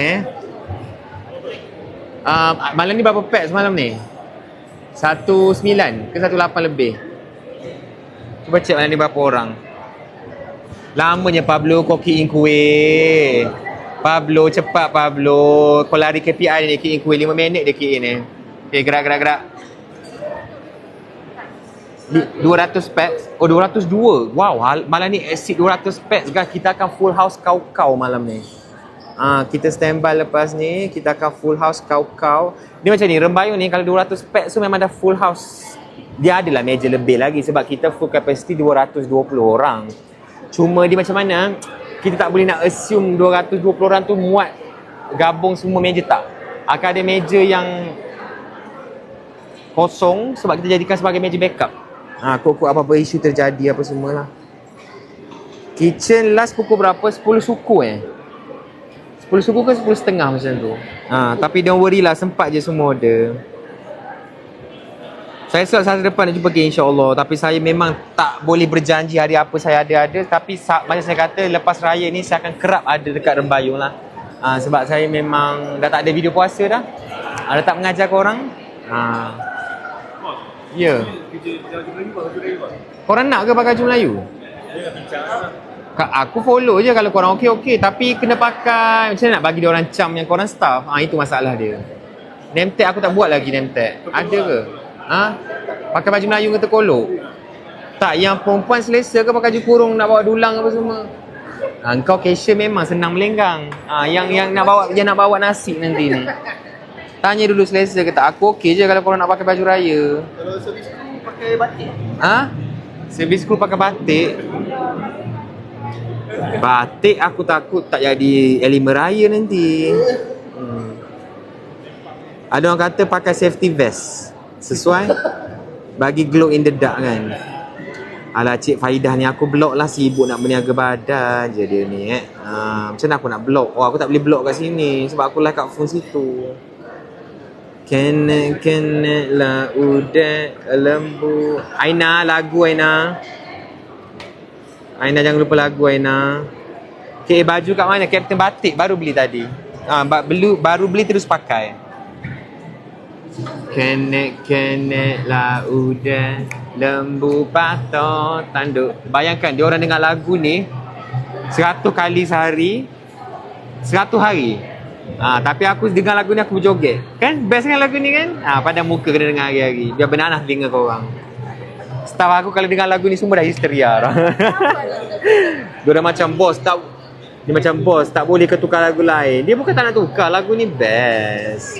malam ni berapa pack semalam ni? 19 ke 18 lebih? Cuba cek malam ni berapa orang. Lamanya Pablo kau key in kuih. Pablo cepat Pablo. Kau lari KPI ni key in kuih 5 minit dia key in Okay, gerak. 200 packs. 202. Wow, malam ni exceed 200 packs guys. Kita akan full house kau-kau malam ni. Kita standby lepas ni. Kita akan full house kau-kau. Dia macam ni, Rembayung ni kalau 200 packs tu memang dah full house. Dia adalah meja lebih lagi sebab kita full capacity 220 orang. Cuma dia macam mana, kita tak boleh nak assume 220 orang tu muat gabung semua meja, tak. Akan ada meja yang kosong sebab kita jadikan sebagai meja backup. Kok apa-apa isu terjadi apa semualah. Kitchen last pukul berapa? 10 suku 10 suku ke 10 setengah macam tu. Tapi don't worry lah, sempat je semua order. Saya Selasa depan nak jumpa Kay insya-Allah, tapi saya memang tak boleh berjanji hari apa saya ada. Tapi macam saya kata, lepas raya ni saya akan kerap ada dekat Rembayung lah. Sebab saya memang dah tak ada video puasa dah. Dah tak mengajar korang. Ya. Korang nak ke pakai baju Melayu? Aku follow je kalau korang okey. Tapi kena pakai, macam mana nak bagi dia orang cam yang korang staff? Itu masalah dia. Name tag aku tak buat lagi name tag. Ada ke? Pakai baju Melayu ke terkolok? Tak, yang perempuan selesa ke pakai baju kurung nak bawa dulang apa semua? Kau cashier memang senang melenggang. Yang nak bawa nasi nanti ni. Tanya dulu selesa ke tak. Aku okey je kalau korang nak pakai baju raya. Kalau servis kru pakai batik. Servis kru pakai batik. Batik aku takut tak jadi elemen raya nanti. Ada orang kata pakai safety vest. Sesuai. Bagi glow in the dark kan. Alah Cik Faidah ni aku block lah, sibuk nak berniaga badan je dia ni macam mana aku nak block? Aku tak boleh block kat sini sebab aku live kat phone situ. Kena lah udah lembu. Aina, lagu Aina. Aina jangan lupa lagu Aina. Okay, baju kat mana? Captain Batik baru beli tadi. Baru beli terus pakai. Kena lah udah lembu patah tanduk. Bayangkan dia orang dengar lagu ni 100 kali sehari 100 hari. Tapi aku dengar lagu ni aku berjoget. Kan best kan lagu ni kan? Pada muka kena dengar hari-hari. Biar benanas telinga korang. Staff aku kalau dengar lagu ni semua dah histeria. Dia dah macam bos tak. Dia macam bos tak boleh ke tukar lagu lain. Dia bukan tak nak tukar, lagu ni best.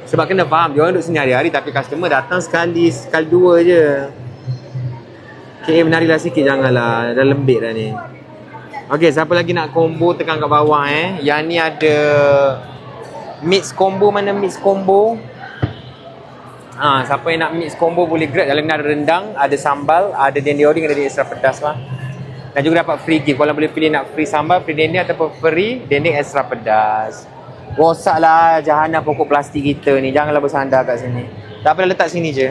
Sebab kena faham dia orang duduk sini hari-hari tapi customer datang sekali dua je. Okay, menarilah sikit janganlah. Dah lembik dah ni. Okay, siapa lagi nak combo tekan kat bawah Yang ni ada mix combo, mana mix combo? Siapa yang nak mix combo boleh grab. Dalam ni ada rendang, ada sambal, ada dendeng goreng, ada extra pedas lah. Dan juga dapat free gift. Kalau boleh pilih nak free sambal, free dendeng ataupun free dendeng extra pedas. Rosaklah jahanam pokok plastik kita ni. Janganlah bersandar kat sini. Tak apa, letak sini je.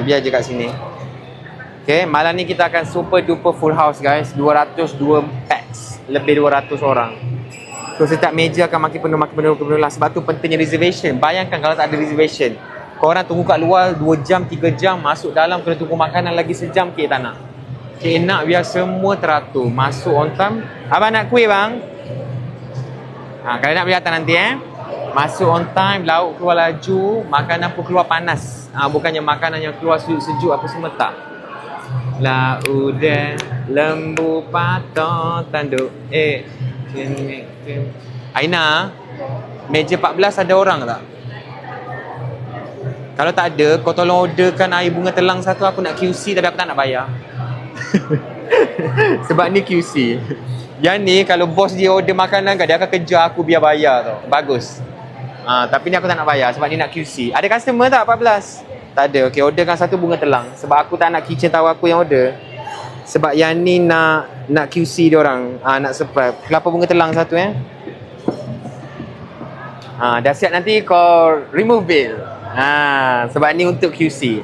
Biar je kat sini. Okay, malam ni kita akan super duper full house guys. 202 packs. Lebih 200 orang. So setiap meja akan makin penuh lah. Sebab tu pentingnya reservation. Bayangkan kalau tak ada reservation, korang tunggu kat luar 2 jam, 3 jam, masuk dalam kena tunggu makanan lagi sejam, Kek tak nak. Kek nak biar semua teratur. Masuk on time. Abang nak kuih bang? Kalau nak boleh datang nanti Masuk on time, lauk keluar laju, makanan pun keluar panas. Bukannya makanan yang keluar sejuk apa semua tak. Lauk dan lembu patah tanduk. Aina, meja 14 ada orang tak? Kalau tak ada, kau tolong orderkan air bunga telang satu. Aku nak QC tapi aku tak nak bayar. Sebab ni QC. Yang ni kalau bos dia order makanan kan, dia akan kejar aku biar bayar tau. Bagus. Tapi ni aku tak nak bayar sebab ni nak QC. Ada customer tak 14? Tak ada. Okey, orderkan satu bunga telang. Sebab aku tak nak kitchen tahu aku yang order. Sebab yang ni nak QC dia orang. Nak surprise. Kelapa bunga telang satu dah siap nanti kau remove bill. Sebab ni untuk QC.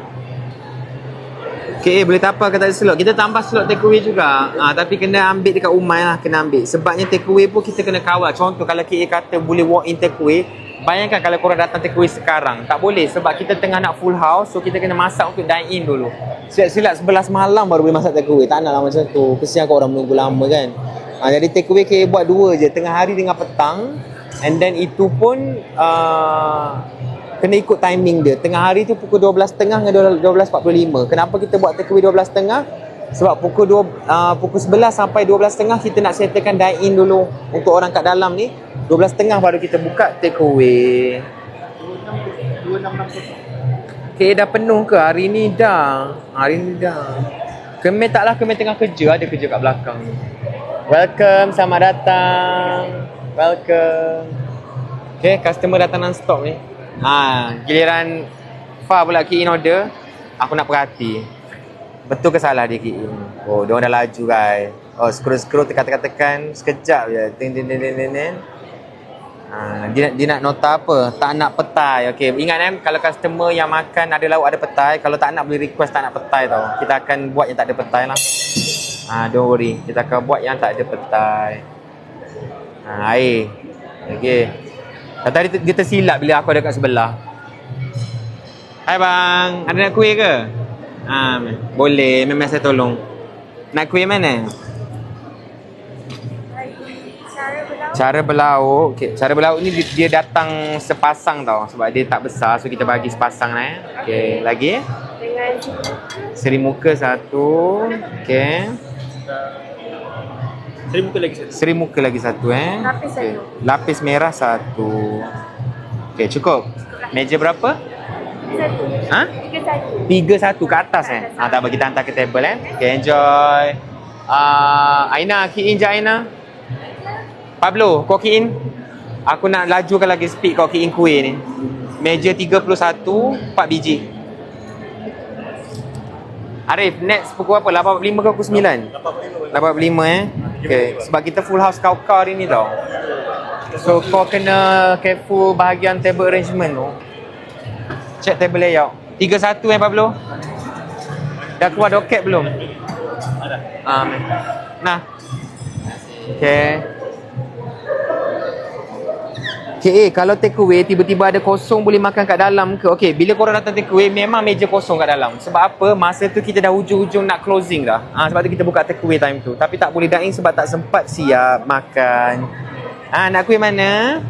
Okay, boleh tapar ke tak ada slot. Kita tambah slot takeaway juga. Tapi kena ambil dekat Umai lah. Kena ambil. Sebabnya takeaway pun kita kena kawal. Contoh kalau KA kata boleh walk in takeaway. Bayangkan kalau korang datang takeaway sekarang. Tak boleh. Sebab kita tengah nak full house. So kita kena masak untuk dine in dulu. Silap-silap 11 malam baru boleh masak takeaway. Tak nak lah macam tu. Kesian kau orang menunggu lama kan. Jadi takeaway KA buat 2 je. Tengah hari dengan petang. And then itu pun kena ikut timing dia. Tengah hari tu pukul 12.30 dengan 12.45. Kenapa kita buat takeaway 12.30? Sebab pukul 11 sampai 12.30 kita nak settlekan dine in dulu. Untuk orang kat dalam ni 12.30 baru kita buka takeaway. 2660. Okay, dah penuh ke? Hari ni dah. Kemen taklah, Kemen tengah kerja. Ada kerja kat belakang ni. Welcome, selamat datang. Welcome. Okay, customer datang non-stop ni. Giliran Fah pula key in order, aku nak perhati betul ke salah dia key in. Diorang dah laju guys. Scroll tekan sekejap je. Dia nak nota apa? Tak nak petai. Okay, ingat kalau customer yang makan ada lauk ada petai. Kalau tak nak boleh request tak nak petai tau. Kita akan buat yang tak ada petai lah. Don't worry, kita akan buat yang tak ada petai. Air. Okay. Tadi dia tersilap bila aku ada kat sebelah. Hai bang, ada nak kuih ke? Boleh, memang saya tolong. Nak kuih mana? Cara berlauk. Okay. Cara berlauk ni dia datang sepasang tau. Sebab dia tak besar, so kita bagi sepasang lah. Okay, lagi? Dengan seri muka satu. Okay. Seri muka lagi satu Lapis okay. Lapis merah satu. Okay, cukup. Meja berapa? 31 ke atas tak apa, kita hantar ke table Okay, enjoy. Aina, key in je Aina. Pablo, kau key in. Aku nak lajukan lagi speed kau key in kuih ni. Meja 31, 4 biji. Arif, next pukul apa? 8.45 ke pukul 9? 8.45 Okay, sebab kita full house kau hari ni tau. So kau kena careful bahagian table arrangement tu. Check table layout. 31 Pablo? Dah keluar doket belum? Nah. Okay, kalau take away tiba-tiba ada kosong boleh makan kat dalam ke? Okay, bila korang datang take away memang meja kosong kat dalam. Sebab apa? Masa tu kita dah hujung-hujung nak closing dah. Sebab tu kita buka take away time tu. Tapi tak boleh dine in sebab tak sempat siap makan. Nak kuih mana?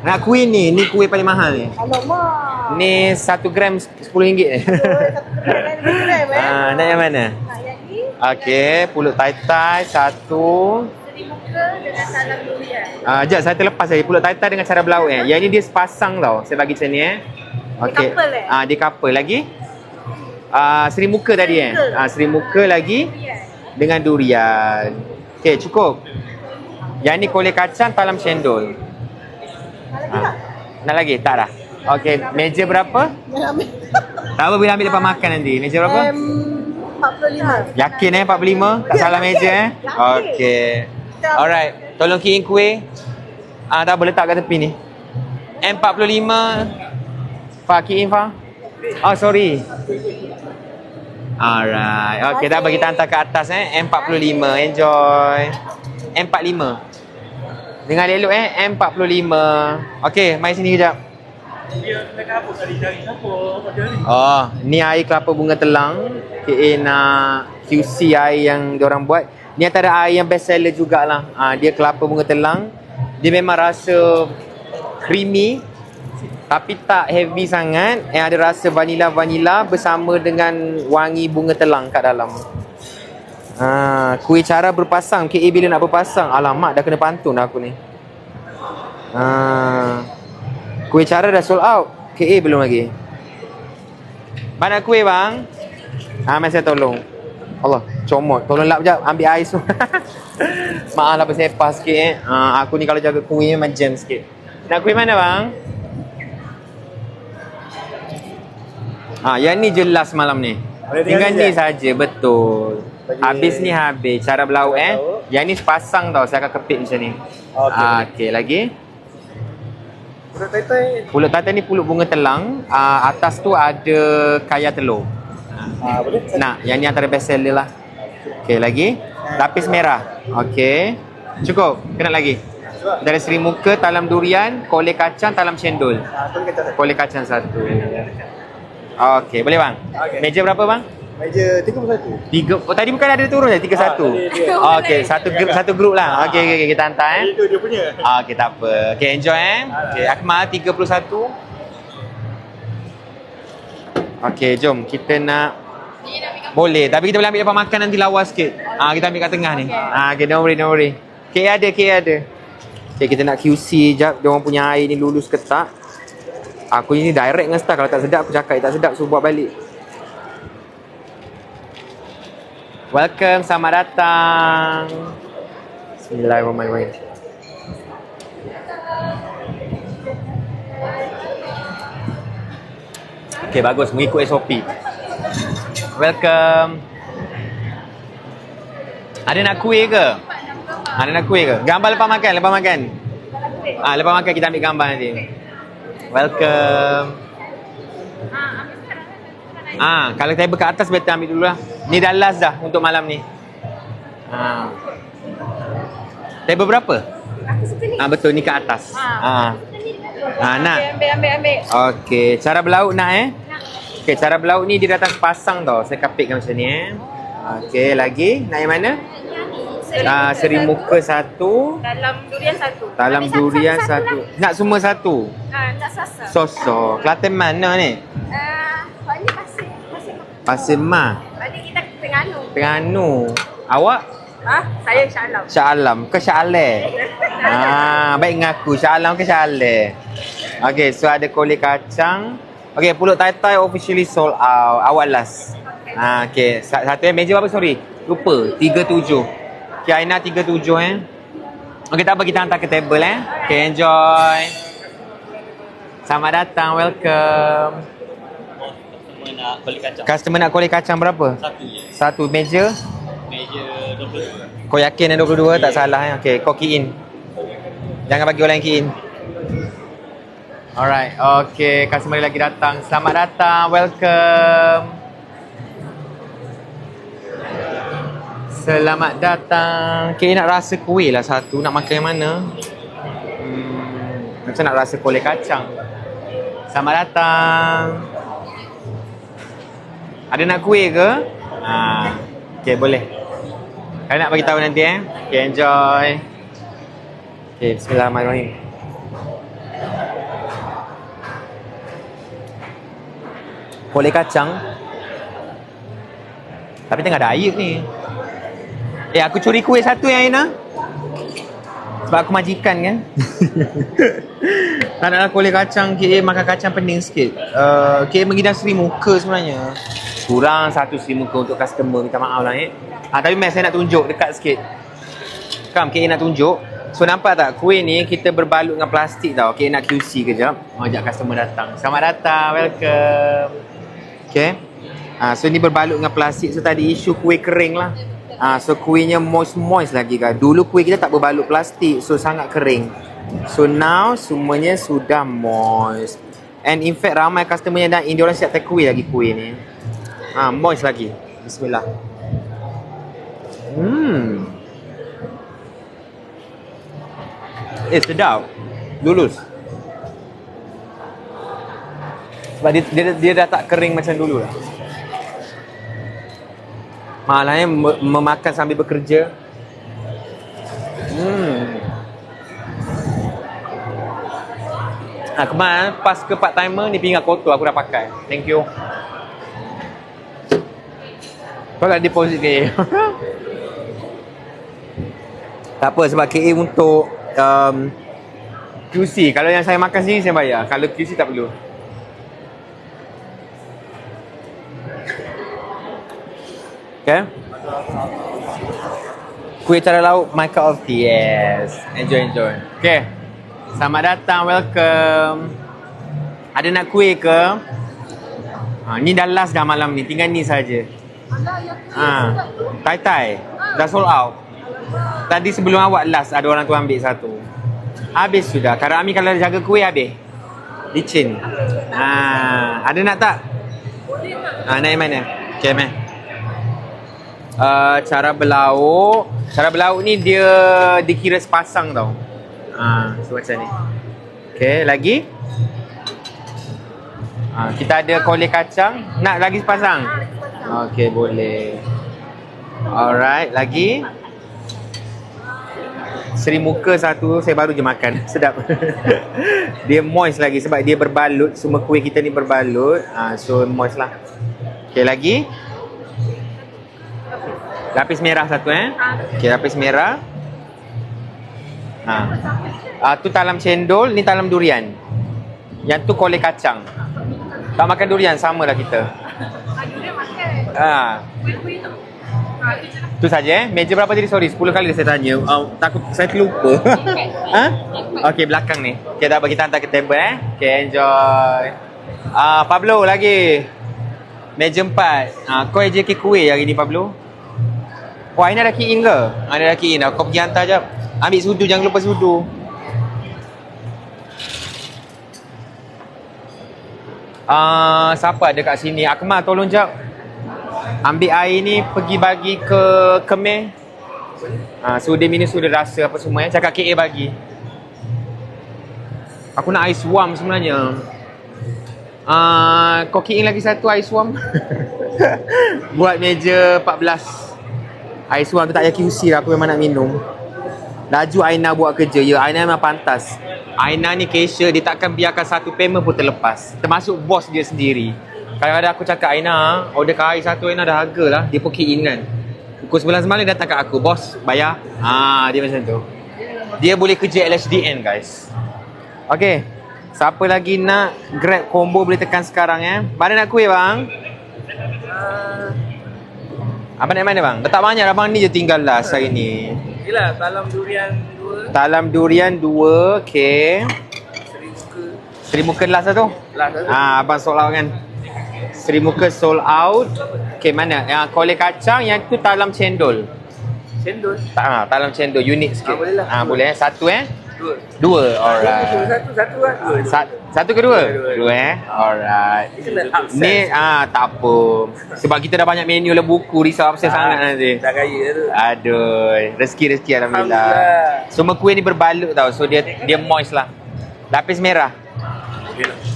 Nak kuih ni. Ni kuih paling mahal ni. Alamak. Ni 1 gram RM10 ni. 1 gram nak yang mana? Nak yang ni. Okay, pulut tai-tai satu. Muka dengan salam durian. Sekejap, saya terlepas lagi. Pulut tai-tai dengan cara berlauk Yang ni dia sepasang tau. Saya bagi macam ni Okay. Dia couple dia couple lagi. Seri muka tadi seri muka lagi dengan durian. Okay, cukup. Yang ni kolej kacang talam cendol. Nak lagi? Tak dah. Okay, meja berapa? Tak apa, bila ambil lepas makan nanti. Meja berapa? 45. Yakin 45? Tak salah meja Okay. Alright, tolong key in kuih. Tak boleh letak kat tepi ni. M45. Fah, key in Fah. Sorry. Alright. Okay, dah bagi kita hantar ke atas M45. Enjoy. M45. Dengar elok M45. Okay, mari sini kejap. Oh, ni air kelapa bunga telang. KA nak QC air yang diorang buat. Ni antara air yang best seller jugalah. Dia kelapa bunga telang. Dia memang rasa creamy tapi tak heavy sangat. Ada rasa vanila bersama dengan wangi bunga telang kat dalam. Kuih cara berpasang. KA bila nak berpasang, alamak dah kena pantun aku ni. Kuih cara dah sold out. KA belum lagi. Mana kuih bang? Mari saya tolong. Allah, comot. Tolong lap sekejap. Ambil air semua. Maaf lah bersepah sikit aku ni kalau jaga kuih memang jam sikit. Nak kuih mana bang? Yang ni jelas malam ni. Tinggal ni saja, betul. Habis ni habis. Cara berlauk Yang ni sepasang tau. Saya akan kepit macam ni. Okey, lagi. Pulut tatai ni pulut bunga telang. Atas tu ada kaya telur. Boleh? Nak, yang ni antara best seller lah. Okey, lagi. Lapis merah. Okey. Cukup. Kena lagi. Dari Seri Muka, talam durian, kolej kacang, talam cendol. Kolej kacang satu. Okey, boleh bang? Okey. Meja berapa bang? Meja 31. Tadi bukan ada turun je 31. Okey, satu grup lah. Okey, kita hantar Itu dia punya. Okey, tak apa. Okey, enjoy Okey, Akmal 31. Okey, jom kita nak boleh, tapi kita boleh ambil depan makan nanti lawas sikit. Kita ambil kat tengah ni. Okey, don't worry. KA ada. Okey, kita nak QC jap dia orang punya air ni lulus ke tak. Aku ni direct dengan staff. Kalau tak sedap aku cakap tak sedap, suruh buat balik. Welcome, selamat datang. Bismillahirrahmanirrahim. Okay, bagus. Mengikut SOP. Welcome. Ada nak kuih ke? Ada nak kuih ke? Gambar lepas makan. Lepas makan kita ambil gambar nanti. Welcome. Kalau table kat atas better ambil dulu lah. Ni dah last dah untuk malam ni. Table berapa? Aku suka ni. Betul ni kat atas. Nak. Ambil. Okey, cara berlauk nak Okey, cara berlauk ni dia datang sepasang tau. Saya kapitkan macam ni Okey, lagi nak yang mana? Seri Muka satu. Dalam durian satu. Nak semua satu? Nak sasa. Sosok. Kelantan mana ni? Ni Pasir Mah. Balik kita Terengganu. Terengganu. Awak? Saya Shah Alam. Shah Alam ke Shah Ale? Baik ngaku Shah Alam ke Shah Ale. Okey, so ada kolej kacang. Okey, pulut tai-tai officially sold out. Awak last. Okey, satu meja berapa sorry? Lupa. 37. Okey, Aina 37 Okey, tak apa kita hantar ke table Okey, enjoy. Selamat datang, welcome. Customer nak kolej kacang berapa? Satu je. Satu meja. Meja 22. Kau yakin yang 22 tak salah Okey, kau key in. Jangan bagi orang yang key in. Alright, okey, customer lagi datang. Selamat datang, welcome. Selamat datang. Okay, nak rasa kuih lah satu. Nak makan yang mana? Macam nak rasa kolej kacang. Selamat datang. Ada nak kuih ke? Okay, boleh. Kalian nak bagi tahu nanti Okay, enjoy. Okay, bismillahirrahmanirrahim. Kolej kacang. Tapi tengah diet ni. Aku curi kuih satu yang Aina. Sebab aku majikan kan. Tak naklah kolej kacang. KA makan kacang pening sikit. KA mengidam Seri Muka sebenarnya. Kurang satu Seri Muka untuk customer. Minta maaf lah tapi memang saya nak tunjuk dekat sikit. Kam, KA nak tunjuk. So nampak tak kuih ni kita berbalut dengan plastik tau. KA nak QC kejap. Ajak customer datang. Selamat datang. Welcome. Okay. So ni berbalut dengan plastik. So tadi isu kuih kering lah. So kuihnya moist lagi kan. Dulu kuih kita tak berbalut plastik, so sangat kering. So now semuanya sudah moist. And in fact ramai customer yang dah ini orang siap take away lagi kuih ni. Moist lagi. Bismillah. Sedap. Lulus. Sebab dia dah tak kering macam dulu lah. Malahnya memakan sambil bekerja. Kemarin pas ke part timer ni pinggan kotor aku dah pakai. Thank you. Kau nak deposit KA. Tak apa sebab KA untuk QC. Kalau yang saya makan sini saya bayar. Kalau QC tak perlu. Okay. Kuih cara lauk, my cup of tea. Yes. Enjoy. Okay. Selamat datang, welcome. Ada nak kuih ke? Ni dah last dah malam ni, tinggal ni saja. Tai dah sold out. Tadi sebelum awak last ada orang tu ambil satu. Habis sudah. Karami kalau jaga kuih habis. Licin. Ada nak tak? Nak yang mana? Okay, man. Cara berlauk ni dia dikira sepasang tau. So macam ni. Okay, lagi. Kita ada kolej kacang. Nak lagi sepasang? Okay, boleh. Alright, lagi. Seri muka satu, saya baru je makan. Sedap. Dia moist lagi sebab dia berbalut. Semua kuih kita ni berbalut. So moist lah. Okay, lagi. Lapis merah satu Okay, lapis merah. Tu talam cendol, ni talam durian. Yang tu kolej kacang. Tak makan durian, sama lah kita. Tu saja Meja berapa tadi? Sorry, 10 kali saya tanya. Takut saya terlupa. Okay, belakang ni. Okay, dah bagi kita hantar ke table Okay, enjoy. Pablo lagi. Meja 4. Kau je kuih hari ni, Pablo. Aina dah key in ke? Ada dah key in dah. Kau pergi hantar jap. Ambil sudu, jangan lupa sudu. Siapa ada kat sini? Akmal, tolong jap. Ambil air ni pergi bagi ke Kemeh. So dia minum sudah rasa apa semua Cakap KA bagi. Aku nak ais warm sebenarnya. Kau key in lagi satu ais warm. Buat meja 14. Ais warm tu tak payah QC lah. Aku memang nak minum. Laju Aina buat kerja. Ya, Aina memang pantas. Aina ni cashier, dia takkan biarkan satu payment pun terlepas. Termasuk bos dia sendiri. Kadang-kadang aku cakap, Aina, order ke air satu Aina dah harga lah. Dia pun key in kan. Pukul 9 semalam dia datang kat aku, bos, bayar. Dia macam tu. Dia boleh kerja LHDN, guys. Okay. Siapa lagi nak grab combo boleh tekan sekarang Mana nak kuih bang? Abang nak mana bang? Tak banyak abang ni je tinggal last hari ni. Yelah, talam durian 2. Talam durian 2, okay. Seri muka last lah tu? Last tu. Abang sold out kan? Seri muka sold out. Okay, mana? Yang kolej kacang, yang tu talam cendol. Cendol? Talam cendol, unik sikit. Boleh lah. Boleh Satu Dua. Alright. Satu lah. Satu ke dua? Dua Alright. Ni tak apa. Sebab kita dah banyak menu lah buku. Risau absen sangat nanti. Dah kaya tu. Aduh. Rezeki Alhamdulillah. Semua kuih ni berbalut tau. So dia moist lah. Lapis merah.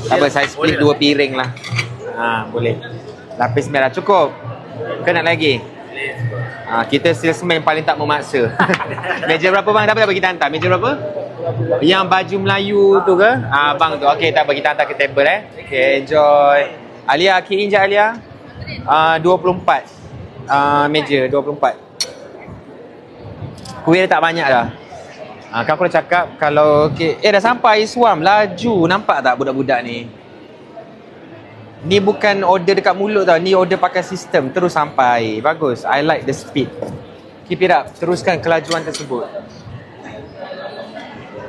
Tak apa, saya split 2 piring lah. Boleh. Lapis merah cukup. Ke nak lagi? Kita salesman paling tak memaksa. Meja berapa bang? Dah bagi kita hantar. Meja berapa? Yang baju Melayu tu ke? Bang tu. Okay, tak bagi kita hantar ke table Okay, enjoy. Alia, key in je Alia. 24. Meja 24. Kuih tak banyak dah. Kan aku dah cakap kalau okay. Dah sampai Iswam. Laju. Nampak tak budak-budak ni? Ni bukan order dekat mulut tau. Ni order pakai sistem. Terus sampai. Bagus. I like the speed. Keep it up. Teruskan kelajuan tersebut.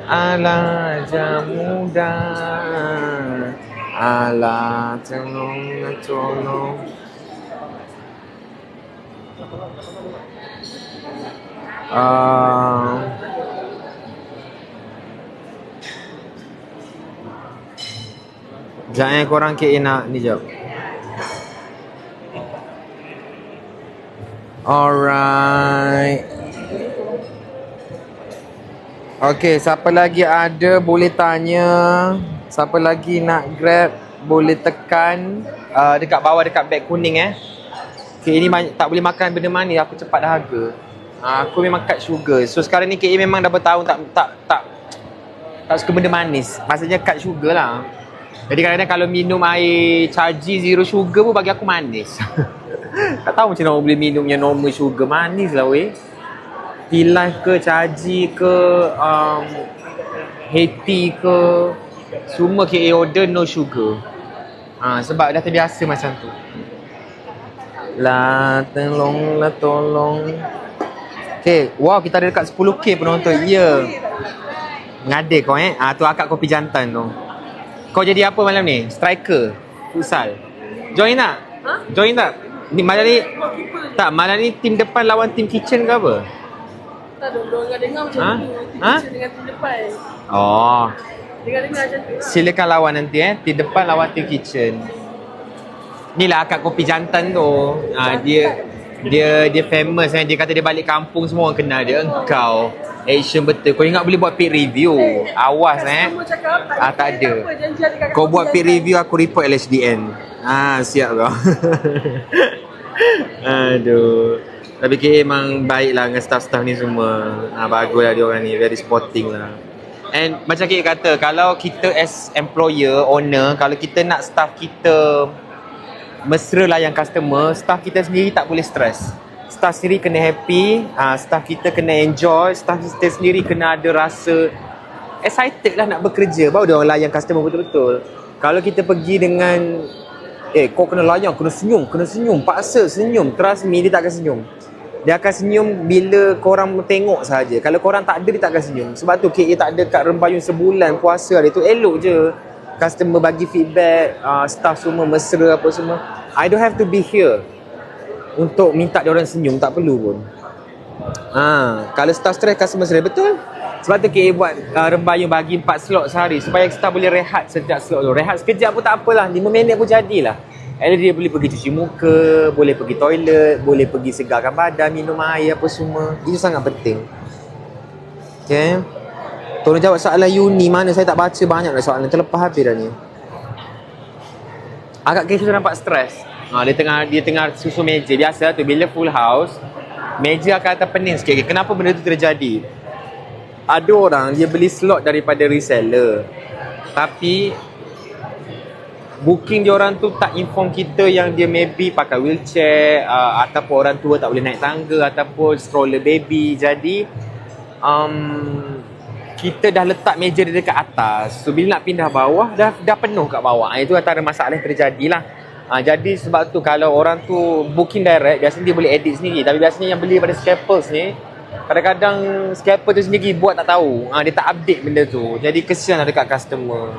Alah jamuda. Alah tolong. Jangan korang KA nak ni jap. Alright. Okay, siapa lagi ada boleh tanya. Siapa lagi nak grab boleh tekan dekat bawah dekat beg kuning Okay, ini tak boleh makan benda manis, aku cepat dahaga. Aku memang cut sugar. So sekarang ni KA memang dah bertahun tak suka benda manis. Maksudnya cut sugar lah. Jadi kadang-kadang kalau minum air Chargy zero sugar pun bagi aku manis. Tak tahu macam mana boleh minum yang normal sugar. Manis lah weh. T-Life ke, Chargy ke, Happy ke, semua KA order no sugar. Sebab dah terbiasa macam tu. Tolong. Okay, wow, kita ada dekat 10k penonton. Ya. Ngade kau tu akak kopi jantan tu. Kau jadi apa malam ni? Striker? Futsal? Join tak? Join tak? Ni malam ni tak, malam ni tim depan lawan tim kitchen ke apa? Tak ada, orang dengar macam tu. Dengan tim depan. Oh. Dengar-dengar macam tu. Silakan lawan nanti tim depan lawan tim kitchen. Ni lah akak kopi jantan tu. Dia famous Dia kata dia balik kampung semua orang kenal dia. Engkau action betul. Kau ingat boleh buat paid review. Awas tak ada. Kau buat paid review aku report LHDN. Siap kau. Aduh. Tapi KA memang baik lah dengan staff-staff ni semua. Bagus lah dia orang ni. Very sporting lah. And macam KA kata, kalau kita as employer, owner, kalau kita nak staff kita mesra layan customer, staff kita sendiri tak boleh stress. Staff sendiri kena happy, staff kita kena enjoy, staff kita sendiri kena ada rasa excited lah nak bekerja. Baru dia orang layan customer betul-betul. Kalau kita pergi dengan kau kena layan, kena senyum, paksa senyum, trust me, dia tak akan senyum. Dia akan senyum bila korang tengok saja. Kalau korang tak ada, dia tak akan senyum. Sebab tu KA tak ada kat Rembayun sebulan puasa hari tu. Elok je customer bagi feedback, staff semua mesra apa semua. I don't have to be here untuk minta dia orang senyum, tak perlu pun. Kalau staff stress, customer stress, betul. Sebab tu KA buat Rembayun bagi 4 slot sehari supaya staff boleh rehat setiap slot tu. Rehat sekejap pun tak apalah, 5 minit pun jadilah. Dia boleh pergi cuci muka, boleh pergi toilet, boleh pergi segarkan badan, minum air apa semua. Itu sangat penting. Okay. Tolong jawab soalan uni mana, saya tak baca banyak dah soalan, terlepas habis dah ni. Agak kes tu nampak stres. Dia tengah susun meja. Biasa tu bila full house, meja akan terpening sikit. Kenapa benda tu terjadi? Ada orang dia beli slot daripada reseller, tapi booking dia orang tu tak inform kita yang dia maybe pakai wheelchair, ataupun orang tua tak boleh naik tangga, ataupun stroller baby. Jadi kita dah letak meja dia dekat atas. So bila nak pindah bawah dah penuh kat bawah. Itu antara masalah yang terjadilah. Jadi sebab tu kalau orang tu booking direct, biasanya dia boleh edit sendiri. Tapi biasanya yang beli pada scalpers ni, kadang-kadang scalper tu sendiri buat tak tahu. Dia tak update benda tu. Jadi kesian lah dekat customer.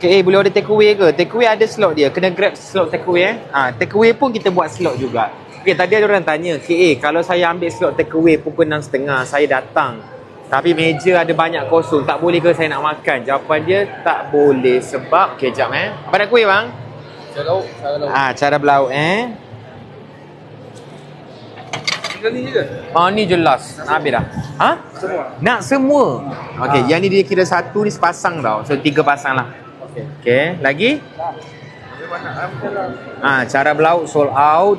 Okay, boleh order take away ke? Take away ada slot dia. Kena grab slot take away. Take away pun kita buat slot juga. Okay, tadi ada orang tanya, kalau saya ambil slot take away pukul 6.30, saya datang, tapi meja ada banyak kosong, tak boleh ke saya nak makan? Jawapan dia, tak boleh. Sebab, jap apa nak kuih bang? Cara lauk. Cara berlauk Tinggal ni je. Ni jelas. Habis dah. Semua. Nak semua. Okey, yang ni dia kira satu ni sepasang tau. So 3 pasang lah. Okey, lagi? Cara berlauk sold out.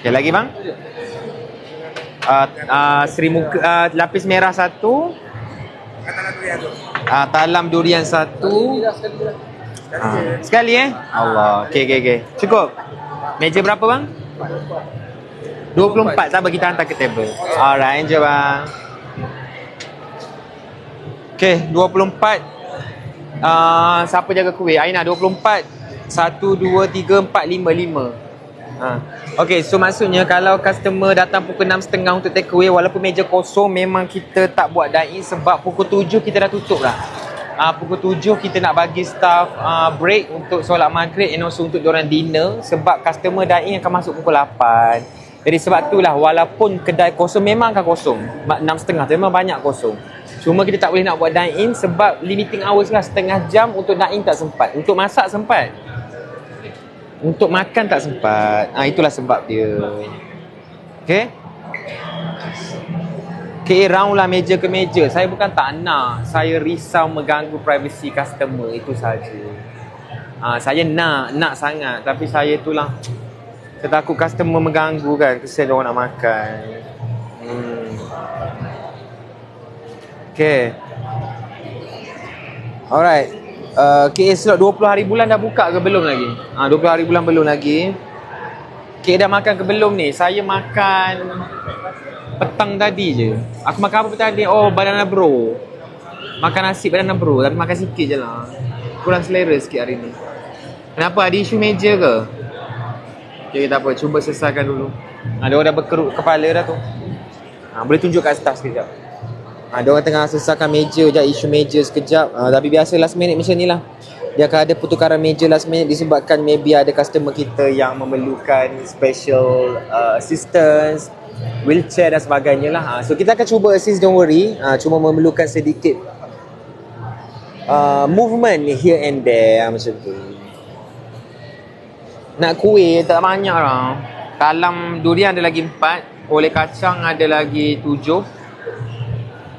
Okey, lagi bang? Seri muka, lapis merah 1. Talam durian 1. Sekali Allah. Okey. Cukup. Meja berapa bang? 24. Tak bagi kita hantar ke table. Alright, je bang. Okey, 24. Siapa jaga kuih? Aina 24. 1 2 3 4 5. Okay, so maksudnya kalau customer datang pukul 6.30 untuk take away, walaupun meja kosong, memang kita tak buat dine-in sebab pukul 7 kita dah tutup lah. Pukul 7 kita nak bagi staff break untuk solat maghrib and also untuk diorang dinner, sebab customer dine-in akan masuk pukul 8. Jadi sebab itulah walaupun kedai kosong memang akan kosong. 6.30 tu memang banyak kosong. Cuma kita tak boleh nak buat dine-in sebab limiting hours lah, setengah jam. Untuk dine-in tak sempat. Untuk masak sempat. Untuk makan tak sempat. Itulah sebab dia. Okay? Okay, round lah meja ke meja. Saya bukan tak nak. Saya risau mengganggu privasi customer. Itu saja. Saya nak sangat. Tapi saya tu lah. Saya takut customer mengganggu kan. Kesian orang nak makan. Okay. Alright. KA slot 20 hari bulan dah buka ke belum lagi? 20 hari bulan belum lagi. KA dah makan ke belum ni? Saya makan petang tadi je. Aku makan apa petang tadi? Oh, banana bro. Makan nasi banana bro. Tapi makan sikit je lah. Kurang selera sikit hari ni. Kenapa? Ada isu meja ke? Okay, tak apa. Cuba selesaikan dulu. Ada orang dah berkerut kepala dah tu. Boleh tunjuk kat staff sekejap. Ada orang tengah selesaikan meja je, isu meja sekejap. Tapi biasa last minute macam ni lah. Dia akan ada pertukaran meja last minute disebabkan maybe ada customer kita yang memerlukan special assistance, wheelchair dan sebagainya lah. So kita akan cuba assist, don't worry. Cuma memerlukan sedikit movement here and there macam tu. Nak kuih tak banyak lah. Talam durian ada lagi 4. Oleh kacang ada lagi 7.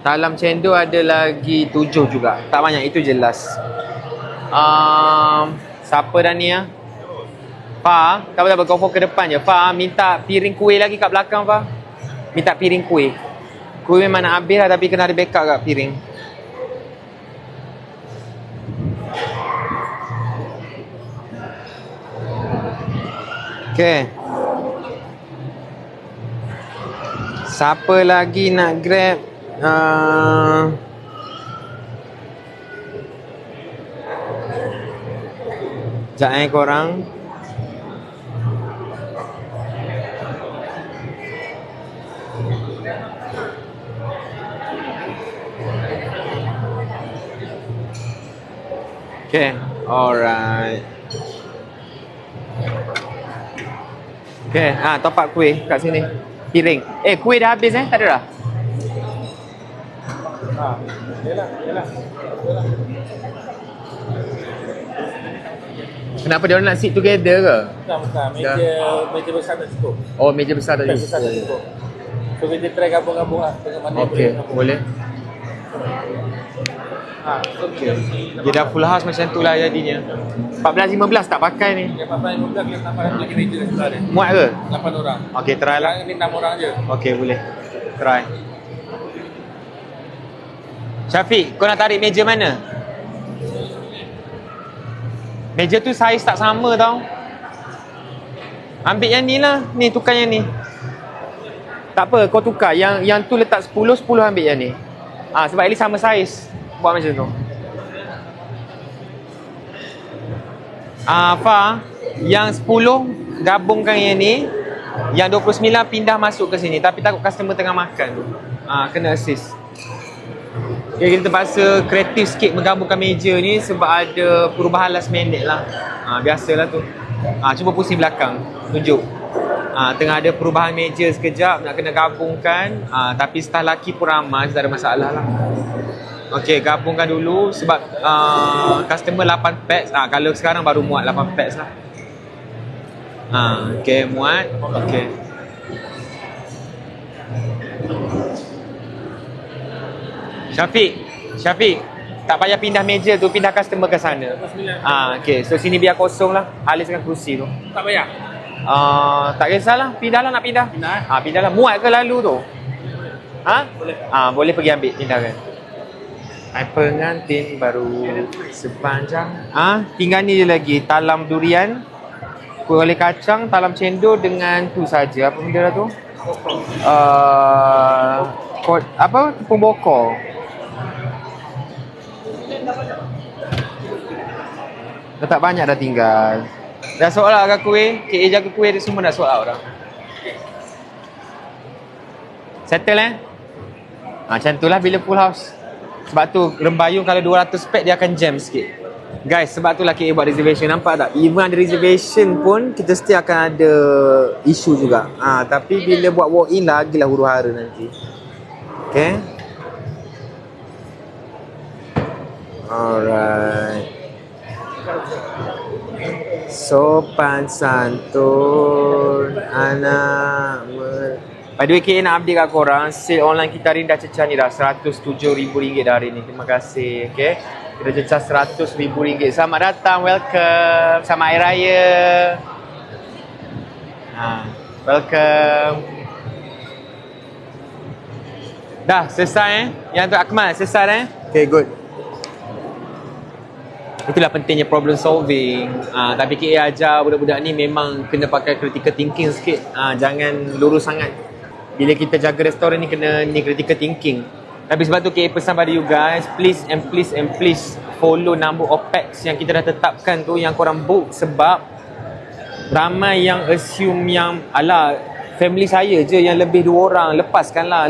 Talam cendol ada lagi 7 juga. Tak banyak, itu jelas. Siapa dah ni lah? Fa, tak apa-apa, kau fokus ke depan je. Fa, minta piring kuih lagi kat belakang, Fa. Minta piring kuih. Kuih memang nak habis lah, tapi kena ada backup kat piring. Okay. Siapa lagi nak grab? Sekejap korang. Okay, alright. Okay, top up kuih kat sini. Piring. Kuih dah habis tak ada dah? Yalah. Kenapa dia orang nak sit together ke? Bukan. Meja besar tak cukup. Oh, meja besar tadi. Meja besar tak cukup. So kita try gabung-gabung lah. Okay, boleh. Okay. Dia dah full house macam tu lah jadinya. 14-15 tak pakai ni. 14-15 kita tambah lagi meja sebelah dia. Muat ke? 8 orang. Okay, try lah. Sekarang ni 6 orang je. Okay, boleh. Try. Syafiq, kau nak tarik meja mana? Meja tu saiz tak sama tau. Ambil yang ni lah. Ni, tukar yang ni. Tak apa, kau tukar. Yang tu letak 10 ambil yang ni. Sebab at least sama saiz. Buat macam tu. Fa, yang 10 gabungkan yang ni. Yang 29 pindah masuk ke sini. Tapi takut customer tengah makan tu. Kena assist. Okay, kita terpaksa kreatif sikit menggabungkan meja ni sebab ada perubahan last minute lah. Biasalah tu. Cuba pusing belakang. Tunjuk. Tengah ada perubahan meja sekejap. Nak kena gabungkan. Tapi staff lelaki pun ramai. Tak ada masalah lah. Okay, gabungkan dulu sebab customer 8 packs. Kalau sekarang baru muat 8 packs lah. Okay, muat. Okay. Syafiq, tak payah pindah meja tu, pindah customer ke sana. Okay, so sini biar kosong lah. Aliskan kerusi tu. Tak payah? Tak kisahlah, pindah lah nak pindah. Pindah lah, muat ke lalu tu? Boleh. Boleh pergi ambil, pindahkan. Pengantin baru sepanjang. Tinggal ni je lagi, talam durian, kuih oleh kacang, talam cendol dengan tu saja. Apa benda dah tu? Tepung bokor. Dah tak banyak dah tinggal. Dah sold out ke kuih? KA jaga kuih dia semua dah sold out dah. Settle macam tu lah bila full house. Sebab tu Rembayung kalau 200 pack dia akan jam sikit. Guys, sebab tu lah KA buat reservation. Nampak tak? Even ada reservation pun kita still akan ada isu juga. Tapi bila buat walk in lagilah huru-hara nanti. Okay. Alright. Sopan santun anak By the way, KA nak update kat korang, sale online kita hari ni dah cecah ni dah RM107,000 dah hari ni. Terima kasih. Okay, kita cecah RM100,000. Selamat datang, welcome. Selamat Hari Raya. Welcome. Dah selesai Yang tu Akmal selesai Okay, good. Itulah pentingnya problem solving. Tapi KA ajar budak-budak ni memang kena pakai critical thinking sikit. Jangan lurus sangat. Bila kita jaga restoran ni kena ni critical thinking. Tapi sebab tu KA pesan pada you guys, please and please and please follow number of packs yang kita dah tetapkan tu, yang korang book. Sebab ramai yang assume yang alah family saya je yang lebih 2 orang, lepaskanlah.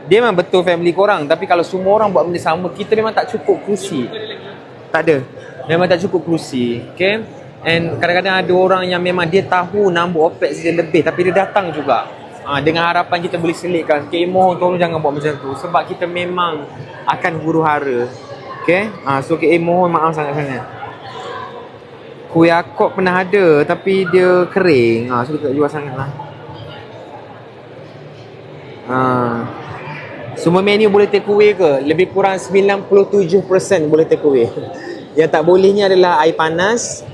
Dia memang betul family korang, tapi kalau semua orang buat benda sama, kita memang tak cukup kerusi. Tak ada. Memang tak cukup kerusi. Okay. And kadang-kadang ada orang yang memang dia tahu number of packs dia lebih, tapi dia datang juga. Dengan harapan kita boleh selitkan. Okay, mohon tolong jangan buat macam tu. Sebab kita memang akan huru-hara. Okay. So mohon maaf sangat-sangat. Kuih akok pernah ada, tapi dia kering. So kita tak jual sangat lah. Semua menu boleh take away ke? Lebih kurang 97% boleh take away. Yang tak bolehnya adalah air panas,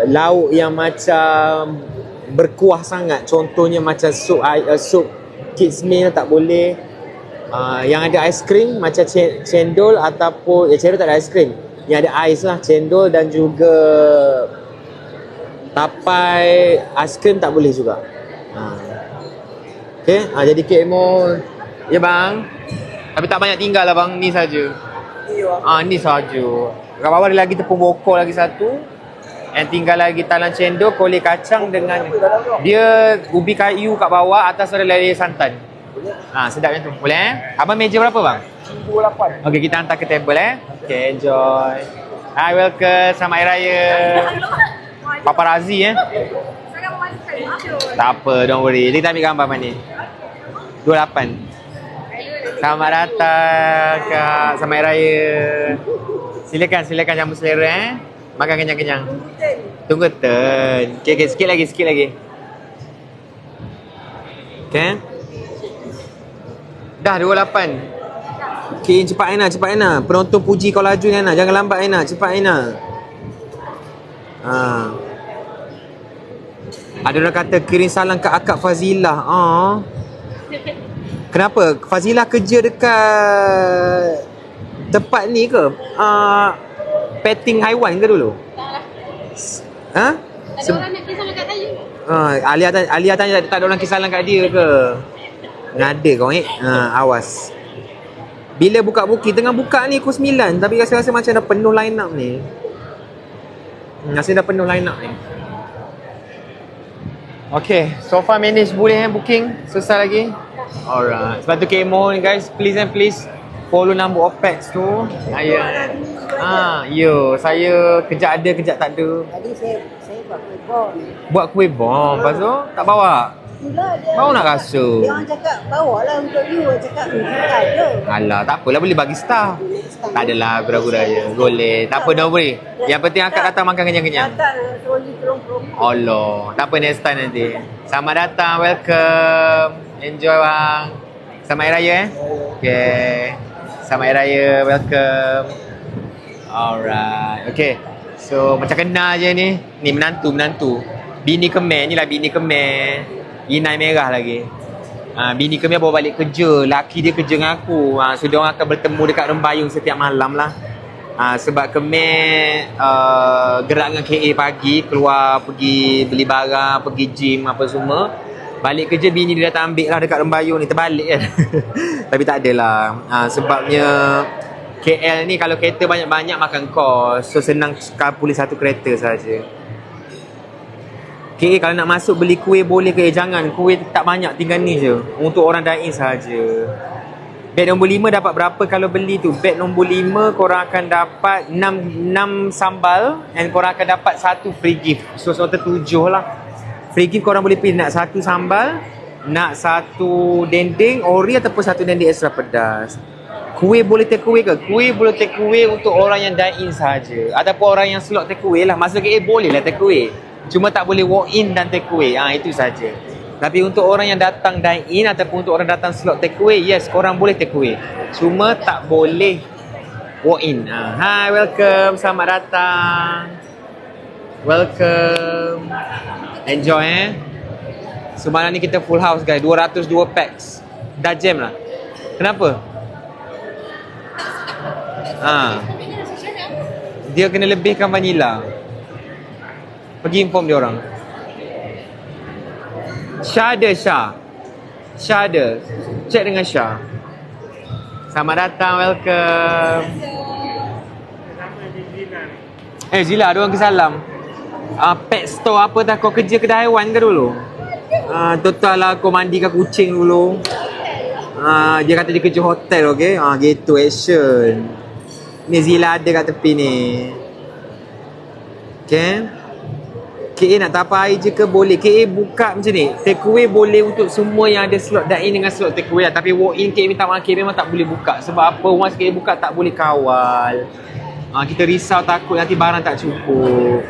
lauk yang macam berkuah sangat. Contohnya macam sup kids meal tak boleh. Yang ada aiskrim macam cendol ataupun cendol tak ada aiskrim. Yang ada ais lah, cendol dan juga tapai aiskrim tak boleh juga. Okay, jadi KMO ya bang. Tapi tak banyak tinggal lah bang, ni saja. Ni saja. Kat bawah ada lagi tepung bokor lagi satu. And tinggal lagi talang cendol, kolej kacang dengan dia ubi kayu kat bawah, atas ada lele santan. Sedap macam tu. Boleh Abang meja berapa bang? 1,800. Okay, kita hantar ke table Okay, enjoy. Hi, welcome. Selamat Hari Raya. Paparazzi Tak apa, don't worry. Kita ambil gambar mana ni? 28. Selamat datang Kak. Selamat Hari Raya. Silakan jamu selera Makan kenyang-kenyang. Tunggu turn. Okay, sikit lagi. Okay. Dah 28. Okay, cepat Aina. Penonton puji kau laju ni Aina. Jangan lambat Aina. Cepat Aina. Ada orang kata kirim salam ke akak Fazilah. Kenapa? Fazilah kerja dekat tempat ni ke? Petting haiwan ke dulu? Tak lah. Ada orang nak kisah kat saya. Alia tanya tak ada orang kisah kat dia ke? Ngada kau awas. Bila buka booking, tengah buka ni pukul 9, tapi rasa-rasa macam dah penuh line up ni. Rasa dah penuh line up ni. Okay, so far manage boleh booking. Selesai lagi. Alright. Sebab tu mohon guys, please and please follow number of packs tu. Saya kejap ada, kejap tak ada. Tadi saya buat kuih bom. Buat kuih bom, lepas tu tak bawa. Itulah dia. Bawa nak rasa. Dia orang cakap bawa lah untuk you. Cakap tak ada. Alah, tak apalah, boleh bagi staff. Tak adalah, gura-gura je. Boleh. Tak apa, don't worry. Yang penting akak datang makan kenyang-kenyang. Datang troli terong-terong. Allah, tak apa, next time nanti. Selamat datang, welcome. Enjoy bang. Selamat Hari Raya Okay. Selamat Hari Raya, welcome. Alright, okay. So, macam kenal je ni. Ni menantu. Bini Kemer, ni lah bini Kemer. Inai merah lagi. Bini Kemer bawa balik kerja. Laki dia kerja dengan aku. So, dia orang akan bertemu dekat Rembayung setiap malam lah. Sebab Kemer gerak dengan KA pagi, keluar pergi beli barang, pergi gym apa semua. Balik kerja bini dia datang ambil lah dekat Rembayung ni, terbalik kan. Tapi tak adalah. Sebabnya KL ni kalau kereta banyak-banyak makan kos. So senang kapuli satu kereta saja. KL kalau nak masuk beli kuih boleh ke? Jangan, kuih tak banyak, tinggal ni je. Untuk orang dine-in saja. Beg nombor 5 dapat berapa kalau beli tu? Beg nombor 5 korang akan dapat 6 sambal and korang akan dapat 1 free gift. So total 7 lah. Free gift korang boleh pilih nak 1 sambal, nak 1 dendeng ori ataupun 1 dendeng extra pedas. Kuih boleh take away ke? Kuih boleh take away untuk orang yang dine in saja. Ataupun orang yang slot take away lah. Maksudnya boleh lah take away. Cuma tak boleh walk in dan take away. Itu saja. Tapi untuk orang yang datang dine in ataupun untuk orang datang slot take away, yes, korang boleh take away. Cuma tak boleh walk in. Hi, welcome. Selamat datang. Welcome. Enjoy So malam ni kita full house guys. 202 packs. Dah jam lah. Kenapa? Dia kena lebihkan vanilla. Pergi inform dia orang. Syah ada Syah. Syah ada. Check dengan Syah. Selamat datang, welcome. Zila, ada orang ke salam. Pet store apa dah kau kerja kedai haiwan ke dulu? Total lah kau mandikan kucing dulu. Dia kata dia kerja hotel, okey? Gitu action. Ni Zila ada kat tepi ni. Okay? KA nak tapa air je ke boleh. KA buka macam ni. Take away boleh untuk semua yang ada slot dine in dengan slot take away lah. Tapi walk in KA minta maaf, KA memang tak boleh buka. Sebab apa? Once KA buka tak boleh kawal. Kita risau takut nanti barang tak cukup.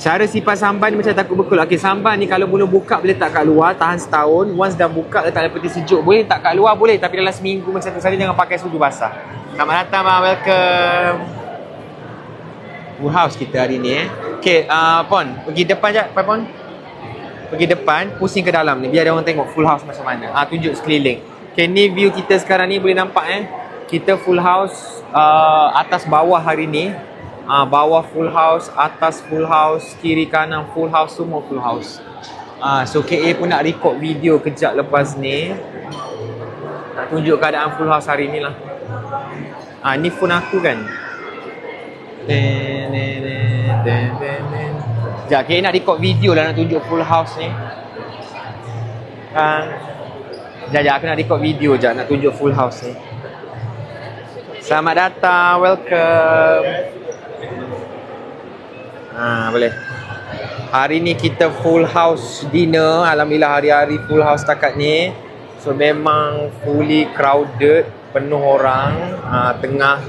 Cara simpan samban ni macam takut bekul. Okay, samban ni kalau belum buka boleh tak kat luar, tahan setahun. Once dah buka letak dalam peti sejuk. Boleh tak kat luar boleh. Tapi dalam seminggu macam tu saja, jangan pakai sudu basah. Selamat datang, welcome. Full house kita hari ni Okay, Pon, pergi depan jap, Pon. Pergi depan, pusing ke dalam ni. Biar dia orang tengok full house macam mana. Tunjuk sekeliling. Okay, ni view kita sekarang ni boleh nampak Kita full house atas bawah hari ni. Bawah full house, atas full house, kiri kanan full house, semua full house. So KA pun nak record video kejap lepas ni. Nak tunjuk keadaan full house hari ni lah. Ni phone aku kan. Sekejap, KA nak record video lah nak tunjuk full house ni. Sekejap, aku nak record video je nak tunjuk full house ni. Selamat datang, welcome. Boleh. Hari ni kita full house dinner. Alhamdulillah hari-hari full house takat ni. So memang fully crowded, penuh orang. Tengah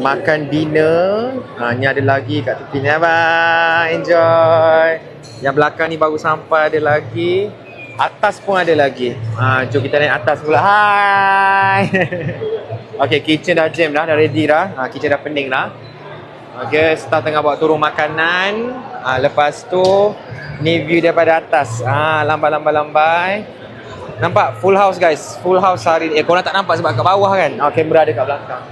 makan dinner. Ni ada lagi kat tepi ni. Bye, enjoy. Yang belakang ni baru sampai ada lagi. Atas pun ada lagi. Jom kita naik atas pula. Hai. Okay, kitchen dah jam dah ready dah. Kitchen dah pening dah. Okay, staff tengah bawa turun makanan. Lepas tu ni view daripada atas. Lambai. Nampak full house guys. Full house hari ni. Korang tak nampak sebab kat bawah kan. Kamera ada kat belakang.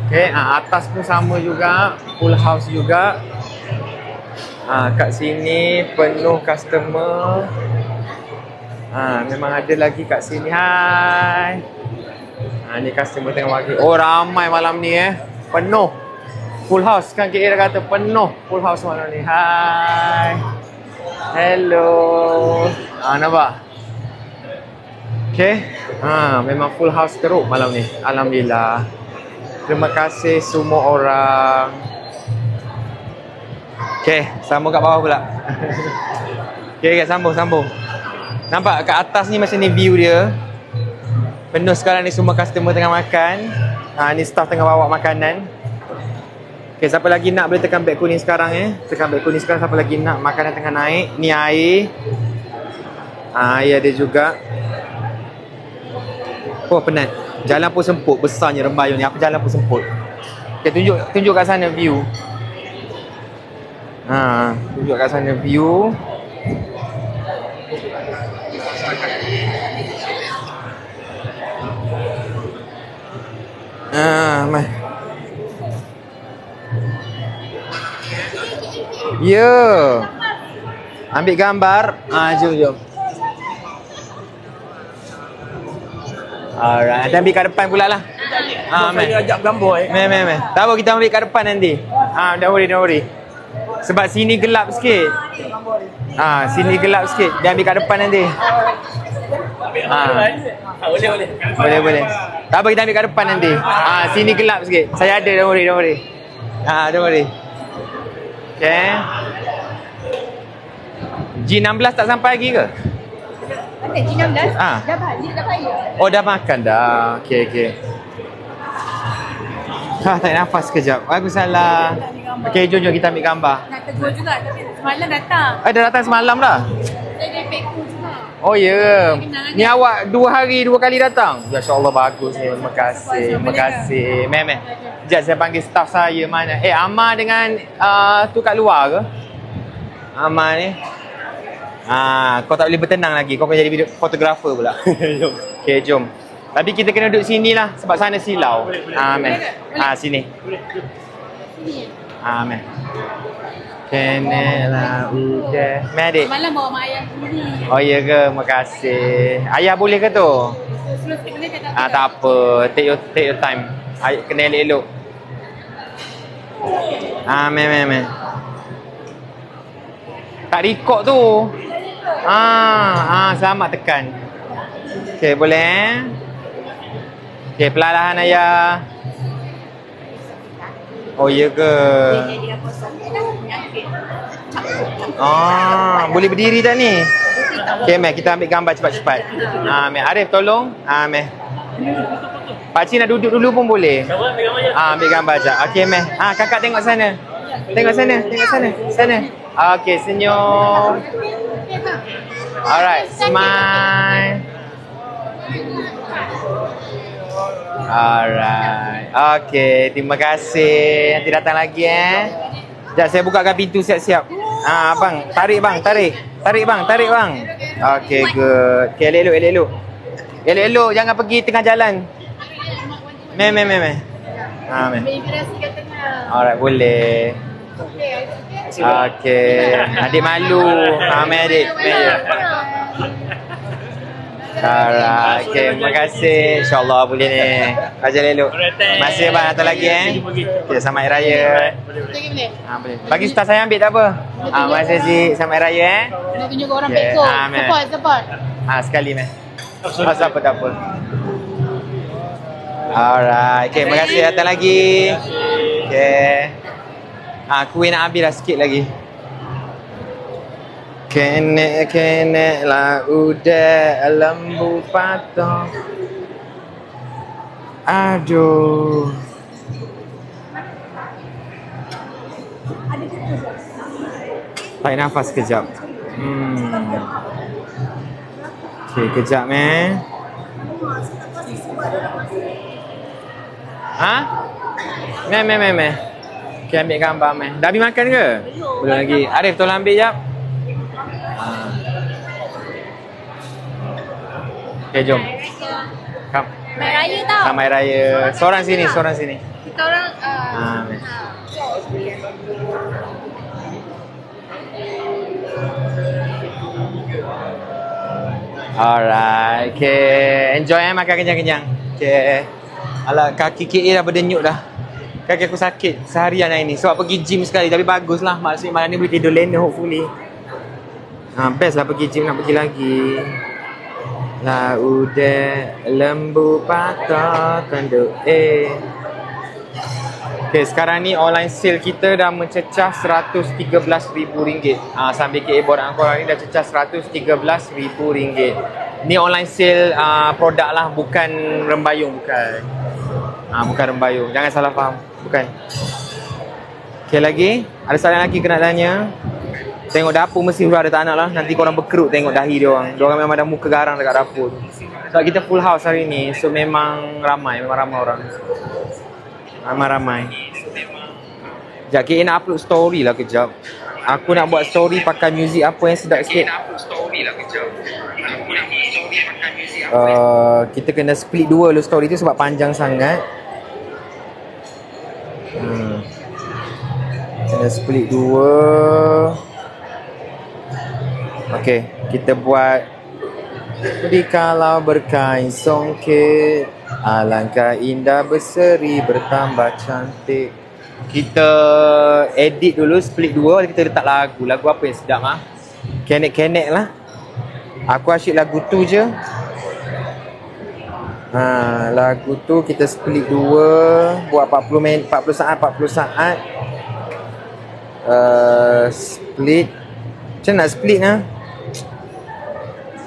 Okay, atas pun sama juga. Full house juga. Kat sini penuh customer. Memang ada lagi kat sini. Hai. Ni customer tengah bagi. Oh, ramai malam ni Penuh. Full house kan, KA dah kata penuh full house malam ni. Hai. Hello. Nampak? Okay. Memang full house teruk malam ni. Alhamdulillah. Terima kasih semua orang. Okay, sambung kat bawah pula. Okay, sambung. Nampak kat atas ni macam ni view dia. Penuh sekarang ni, semua customer tengah makan. Ni staff tengah bawa makanan. Okay, siapa lagi nak boleh tekan beg kuning sekarang Tekan beg kuning sekarang, siapa lagi nak. Makanan tengah naik. Ni air. Air ada juga. Oh, penat. Jalan pun semput, besarnya Rembayung ni. Apa jalan pun semput. Okay, tunjuk kat sana view. Tunjuk kat sana view. Mai. Ya. Ambil gambar. Jom. Alright, nanti ambil kat depan pula lah. Saya ajak gambar Meh. Tak apa, kita ambil kat depan nanti. Don't worry. Sebab sini gelap sikit. Sini gelap sikit. Dia ambil kat depan nanti. Boleh. Tak apa, kita ambil kat depan nanti. Sini gelap sikit. Saya ada, don't worry. Don't worry. Okay. G16 tak sampai lagi ke? Ada G16? Dah balik, dah bayar. Oh, dah makan dah. Okay. Tarik nafas sekejap. Waalaikumsalam. Okey, jom kita ambil gambar. Nak tegur juga tapi semalam datang. Dah datang semalam dah? Saya ada pekku juga. Oh ya. Ni awak 2 hari 2 kali datang? Ya Allah bagus ni. Terima kasih. Terima kasih. Meh. Sekejap saya panggil staff saya mana. Amar dengan tu kat luar ke? Amar ni. Kau tak boleh bertenang lagi. Kau kena jadi video fotografer pula. Jom. Okey, jom. Tapi kita kena duduk sini lah sebab sana silau. Meh. Sini. Meh. Kena udah. Meh adik. Semalam bawa mak ayah sendiri. Oh ya ke? Terima kasih. Ayah boleh ke tu? Sebelum sikit boleh tak apa. Tak apa. Take your time. Kena elok-elok. Meh. Tak record tu. Selamat tekan. Okey, boleh? Okey, perlahan ayah. Oh ya ke? Boleh berdiri tak ni? Okey, Meh, kita ambil gambar cepat-cepat. Meh, Arif tolong. Meh. Pakcik nak duduk dulu pun boleh. Ambil gambar sekejap. Okey, Meh. Kakak tengok sana. Tengok sana. Sana. Okey, senyum. Alright, smile. Alright. Okey, terima kasih. Nanti datang lagi Sekejap saya bukakan pintu siap-siap. Abang, tarik bang. Okey, good. Okey, elok-elok. Elok-elok, jangan pergi tengah jalan. Meh. Meh. Imigrasi kat tengah. Alright, boleh. Okey. Adik malu. Meh adik. Alright, okay, terima kasih. InsyaAllah boleh ni. Ajar elok. Terima kasih bang, datang lagi Okay, selamat Hari Raya. Boleh. Bagi ustaz saya ambil tak apa? Terima kasih Cik. Selamat Hari Raya Nak tunjuk orang pekko. Support. Sekali meh. Tak apa. Alright, okay, terima kasih datang lagi. Okay. Kuih nak habis dah sikit lagi. Kene lah udah lembu patong. Aduh. Tarik nafas kejap. Okay, kejap Meh. Meh. Okay, ambil gambar Meh. Dah habis makan ke? Belum lagi. Arif tolong ambil jap. Okay, jom. Come. Selamat Raya tau. Selamat Raya. Seorang sini. Kita orang Alright. Okay. Enjoy makan kenyang-kenyang. Okay. Alah, kaki KA dah berdenyut dah. Kaki aku sakit seharian hari ni. Sebab pergi gym sekali. Tapi bagus lah. Maksudnya malam ni boleh tidur lena hopefully. Best lah pergi gym, nak pergi lagi. Lah udah lembu patah tanduk Okay, sekarang ni online sale kita dah mencecah RM113,000. Sambil KA Borak Angkor ni dah cecah RM113,000. Ni online sale produk lah, bukan rembayung, bukan. Bukan rembayung, jangan salah faham. Bukan. Okay, lagi ada soalan lagi kena tanya? Tengok dapur mesti ada tak nak lah. Nanti korang berkerut tengok dahi dia orang. Dia orang memang ada muka garang dekat dapur. Sebab kita full house hari ni. So memang ramai orang. Ramai. Sekejap, KA nak upload story lah kejap. Aku nak buat story pakai muzik apa yang sedap sikit. Kita kena split 2 dulu story tu sebab panjang sangat. Kena split 2. Okey, kita buat dikalau berkain songket, alangkah indah berseri bertambah cantik. Kita edit dulu split 2, kita letak lagu. Lagu apa yang sedap Kenek-kenek lah. Aku asyik lagu tu je. Lagu tu kita split 2, buat 40 saat. Split. Macam nak split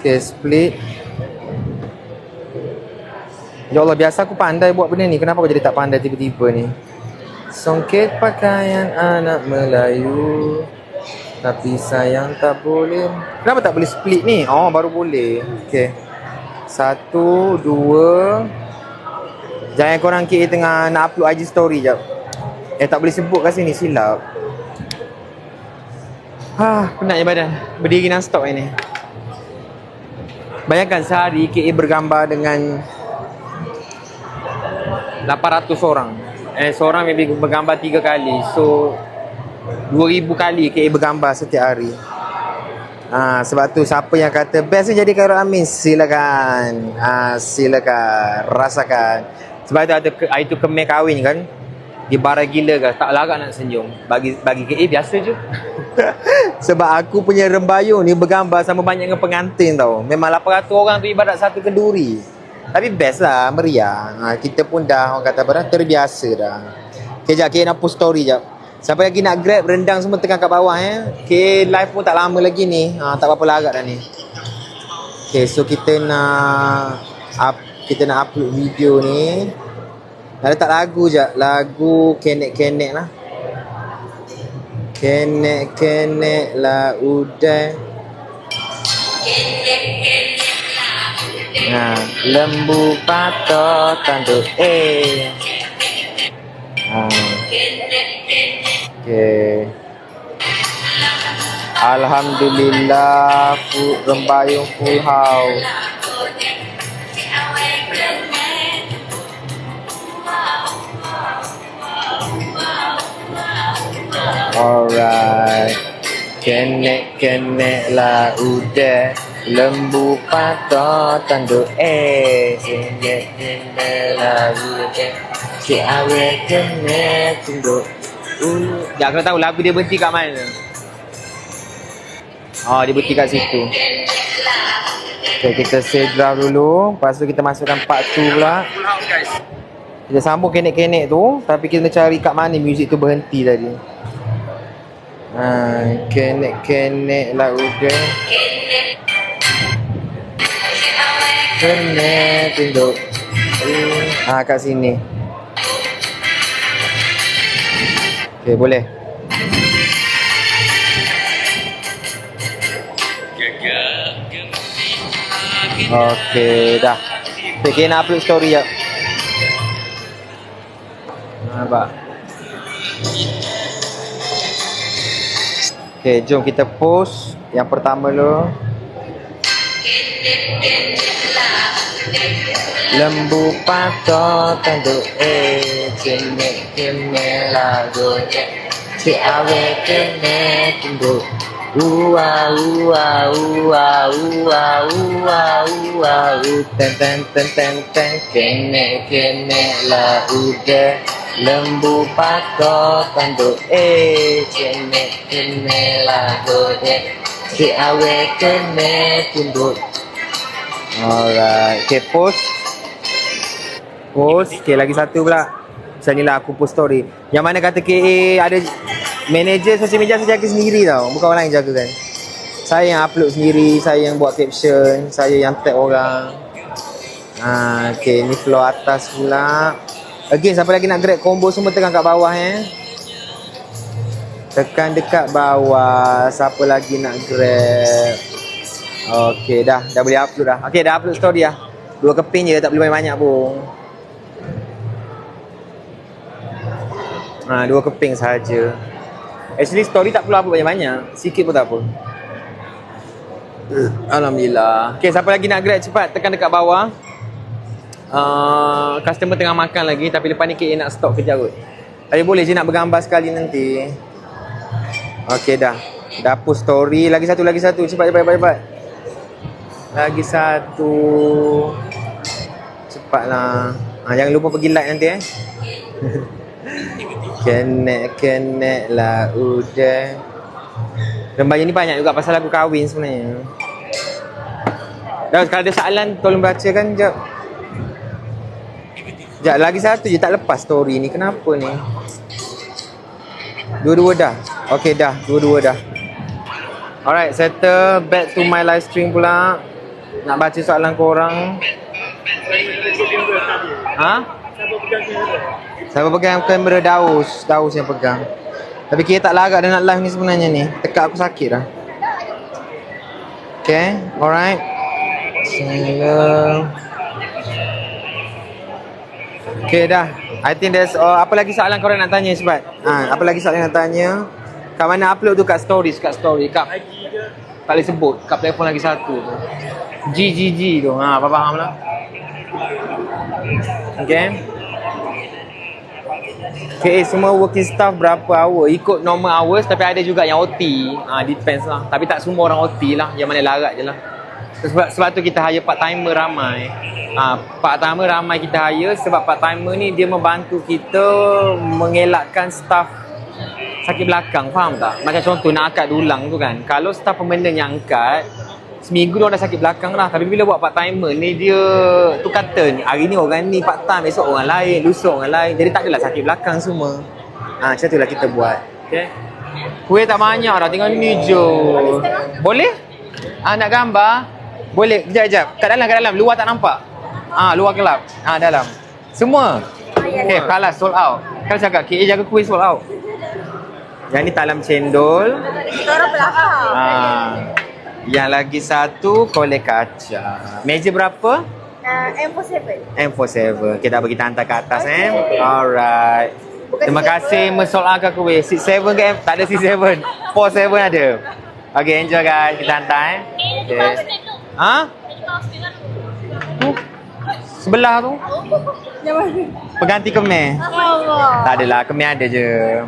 Okay, split. Ya Allah, biasa aku pandai buat benda ni. Kenapa aku jadi tak pandai tiba-tiba ni? Songket pakaian anak Melayu, tapi sayang tak boleh. Kenapa tak boleh split ni? Oh, baru boleh. Okay. 1, 2. Jangan korang KA tengah nak upload IG story jap. Tak boleh sebut kat sini, silap. Penatnya badan. Berdiri non-stop ni. Bayangkan sehari KA bergambar dengan 800 orang. Seorang maybe bergambar 3 kali. So 2000 kali KA bergambar setiap hari. Sebab tu siapa yang kata best ni jadi Khairul Amin, silakan. Silakan rasakan. Sebab tu ada itu kemeh kahwin kan. Dia barang gila kan, tak larat nak senyum. Bagi KA biasa je. Sebab aku punya rembayung ni bergambar sama banyak dengan pengantin tau. Memang 800 orang tu ibarat satu kenduri. Tapi best lah, meriah. Kita pun dah orang kata apa dah, terbiasa dah. Okay, jap KA nak post story jap. Siapa lagi nak grab rendang semua tekan kat bawah Okay, live pun tak lama lagi ni. Tak apa-apa larat dah ni. Okay, so kita nak upload video ni. Nak letak lagu je. Lagu kenek-kenek lah. Kenek-kenek lah udah. Lembu patok tanduk Okay. Alhamdulillah, rembayung full house. Alright. Kenek-kenek lah udah. Lembu patok tanduk kenek-kenek lah udah. Si awet kenek tunduk. Jangan kau tahu lagu dia berhenti kat mana. Dia berhenti kat situ. Okay, kita save draft dulu. Lepas tu kita masukkan part 2 pula. Kita sambung kenek-kenek tu. Tapi kita cari kat mana muzik tu berhenti tadi. Kenek-kenek lah udah. Kenek tunduk. Kat sini. Okay, boleh. Okay, dah. Okay, nak upload story jap. Nampak. Okay, jom kita post. Yang pertama dulu. Lembu patok tanduk kenek-kenek lah udah. Si awet kenek tunduk. Ten kenek-kenek lah udah. Lembu patok tanduk kenek-kenek lah udah. Si awet kenek tunduk. Alright, okay, post. Okay, lagi satu pula. Macam ni lah aku post story. Yang mana kata KA ada manager social media, saya jaga sendiri tau. Bukan orang lain jaga kan. Saya yang upload sendiri, saya yang buat caption, saya yang tag orang. Okay, ni floor atas pula. Again, siapa lagi nak grab combo semua tekan kat bawah Tekan dekat bawah. Siapa lagi nak grab. Okay, dah boleh upload dah. Okay, dah upload story dah. 2 keping je, tak boleh banyak-banyak pun. 2 keping saja. Actually story tak perlu upload banyak-banyak. Sikit pun tak apa. Alhamdulillah. Okay, siapa lagi nak grab cepat tekan dekat bawah. Customer tengah makan lagi. Tapi lepas ni KA nak stop kejap kot. Tapi boleh je nak bergambar sekali nanti. Okay, dah post story. Lagi satu. Cepat. Lagi satu. Cepatlah. Jangan lupa pergi like nanti Kenek-kenek lah udah. Rembayung ni banyak juga pasal aku kahwin sebenarnya. Dah, kalau ada soalan tolong bacakan jap. Lagi satu je, tak lepas story ni. Kenapa ni? Dua-dua dah. Okay, dah. Dua-dua dah. Alright, settle. Back to my live stream pula. Nak baca soalan korang. Ha? Siapa pegang kamera? Daus yang pegang. Tapi kita tak larat dah nak live ni sebenarnya ni. Tekak aku sakit dah. Okay, alright. Bismillah. Okay dah. I think there's apa lagi soalan korang nak tanya Sebat? Apa lagi soalan nak tanya? Kat mana upload tu? Kat story. Kat tak boleh sebut. Kat platform lagi satu tu. GGG tu. Apa faham lah. Okay. Okay, semua working staff berapa hour? Ikut normal hours tapi ada juga yang OT. Depends lah. Tapi tak semua orang OT lah. Yang mana larat je lah. Sebab tu kita hire part timer ramai. Part timer ramai kita hire sebab part timer ni dia membantu kita mengelakkan staff sakit belakang, faham tak? Macam contoh nak angkat dulang tu kan. Kalau staff permanent yang angkat, seminggu dia dah sakit belakang lah. Tapi bila buat part timer ni dia tukar turn. Hari ni orang ni part time, esok orang lain, lusa orang lain. Jadi tak adalah sakit belakang semua. Macam tu lah kita buat. Okay. Kuih tak banyak dah, tinggal ni je. Boleh? Nak gambar? Boleh, kejap. Kat dalam. Luar tak nampak? Luar gelap. Dalam. Semua? Okay, kalah sold out. Kalau cakap, KA jaga kuih sold out. Yang ni talam cendol. Kita orang belakang. Yang lagi satu kolek kaca. Meja berapa? M47. Kita bagi hantar ke atas. Alright. Terima kasih sold out ke kuih. 67 ke M? Tak ada 67. 47 ada. Okay, enjoy guys. Kita hantar Okay. Sebelah tu. Pengganti kemih. Tak adalah, kemih ada je.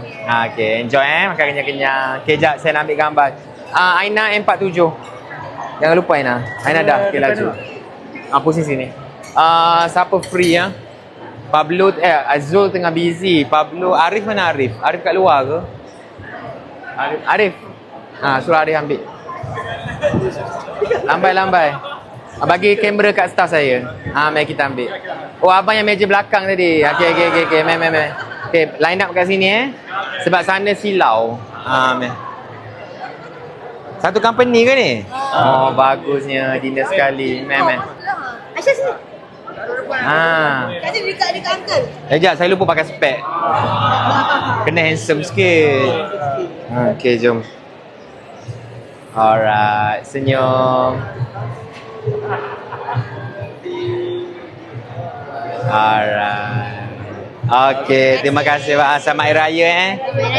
Okay, enjoy makan kenyang-kenyang. Okay, jap saya nak ambil gambar. Aina M47. Jangan lupa Aina. Aina dah, okay laju. Pusing sini. Siapa free ya? Pablo, Azul tengah busy. Pablo, Arif mana Arif? Arif kat luar ke? Arif. Suruh Arif ambil. Lambai. Bagi kamera kat staff saya. Mari kita ambil. Abang yang meja belakang tadi. Okay. Meh. Okay, line up kat sini sebab sana silau. Meh. Satu company ke ni? Bagusnya. Dinner sekali. Meh. Aisyah sini. Kasi dekat uncle. Sekejap, saya lupa pakai spek. Kena handsome sikit. Okay, jom. Alright, senyum. Alright. Okay, terima kasih Pak. Selamat Hari Raya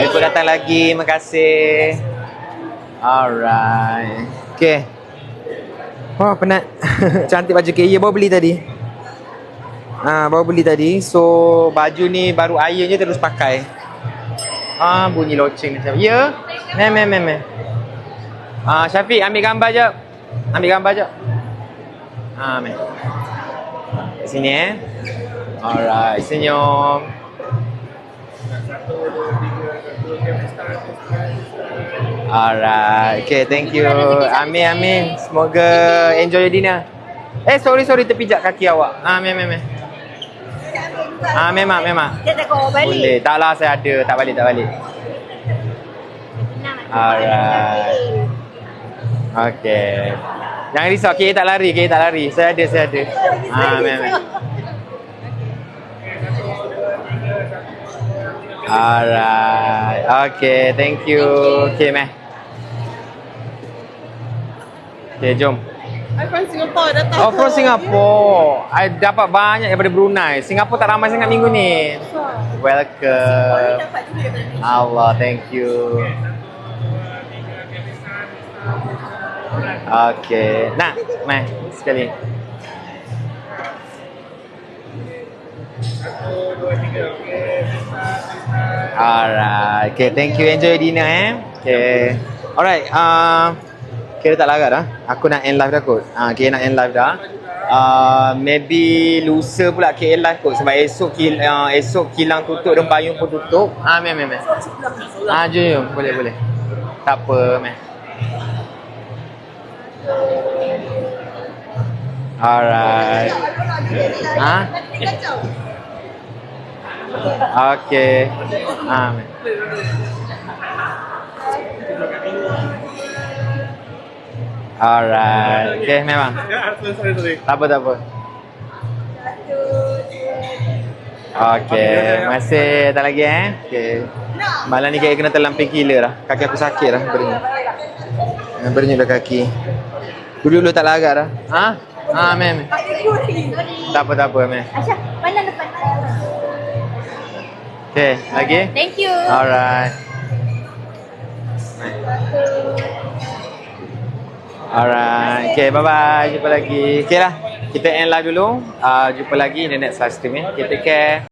Lupa datang lagi. Terima kasih. Alright. Okay. Wah, penat. Cantik baju KA. Baru beli tadi. Baru beli tadi. So, baju ni baru air je terus pakai. Bunyi loceng macam. Ya? Meh. Syafiq, ambil gambar jap. Meh. Sini Alright, senyum. Alright, okay, thank you. Amin. Semoga enjoy your dinner. Sorry, terpijak kaki awak. Meh. Memang. Dia tak kau balik. Boleh. Taklah, saya ada. Tak balik. Alright. Okay. Jangan risau, KA tak lari. Saya ada. Memang. Alright. Okay, thank you. Okay, meh. Okay, jom. I'm from Singapore, datang. From Singapore. I dapat banyak daripada Brunei. Singapore tak ramai sangat minggu ni. Welcome. Allah, thank you. Okay. Nak, meh, sekali. 1, 2, 3. Alright. Okay, thank you. Enjoy your dinner Okay. Alright. Kira tak larat dah. Aku nak end live dah kot. Kira nak end live dah. Maybe lusa pula KL live kot. Sebab esok kilang tutup dan payung pun tutup. Meh. Jom. Boleh. Tak apa, meh. Alright. Okay. Meh. Alright. Okay, memang. Sorry. Tak apa. 1, 2, Okey, terima kasih. Tak lagi Okey. Malam ni kayak kena terlamping gila dah. Kaki aku sakit dah berdenyut. Berdenyut dah kaki. Dulu tak larat dah. Mem. Tak apa, Mem. Aisyah, mana depan? Okey, lagi? Thank you. Alright. Alright. Okay, bye-bye. Jumpa lagi. Okay lah. Kita end live dulu. Jumpa lagi in the next live stream. Okay, take care.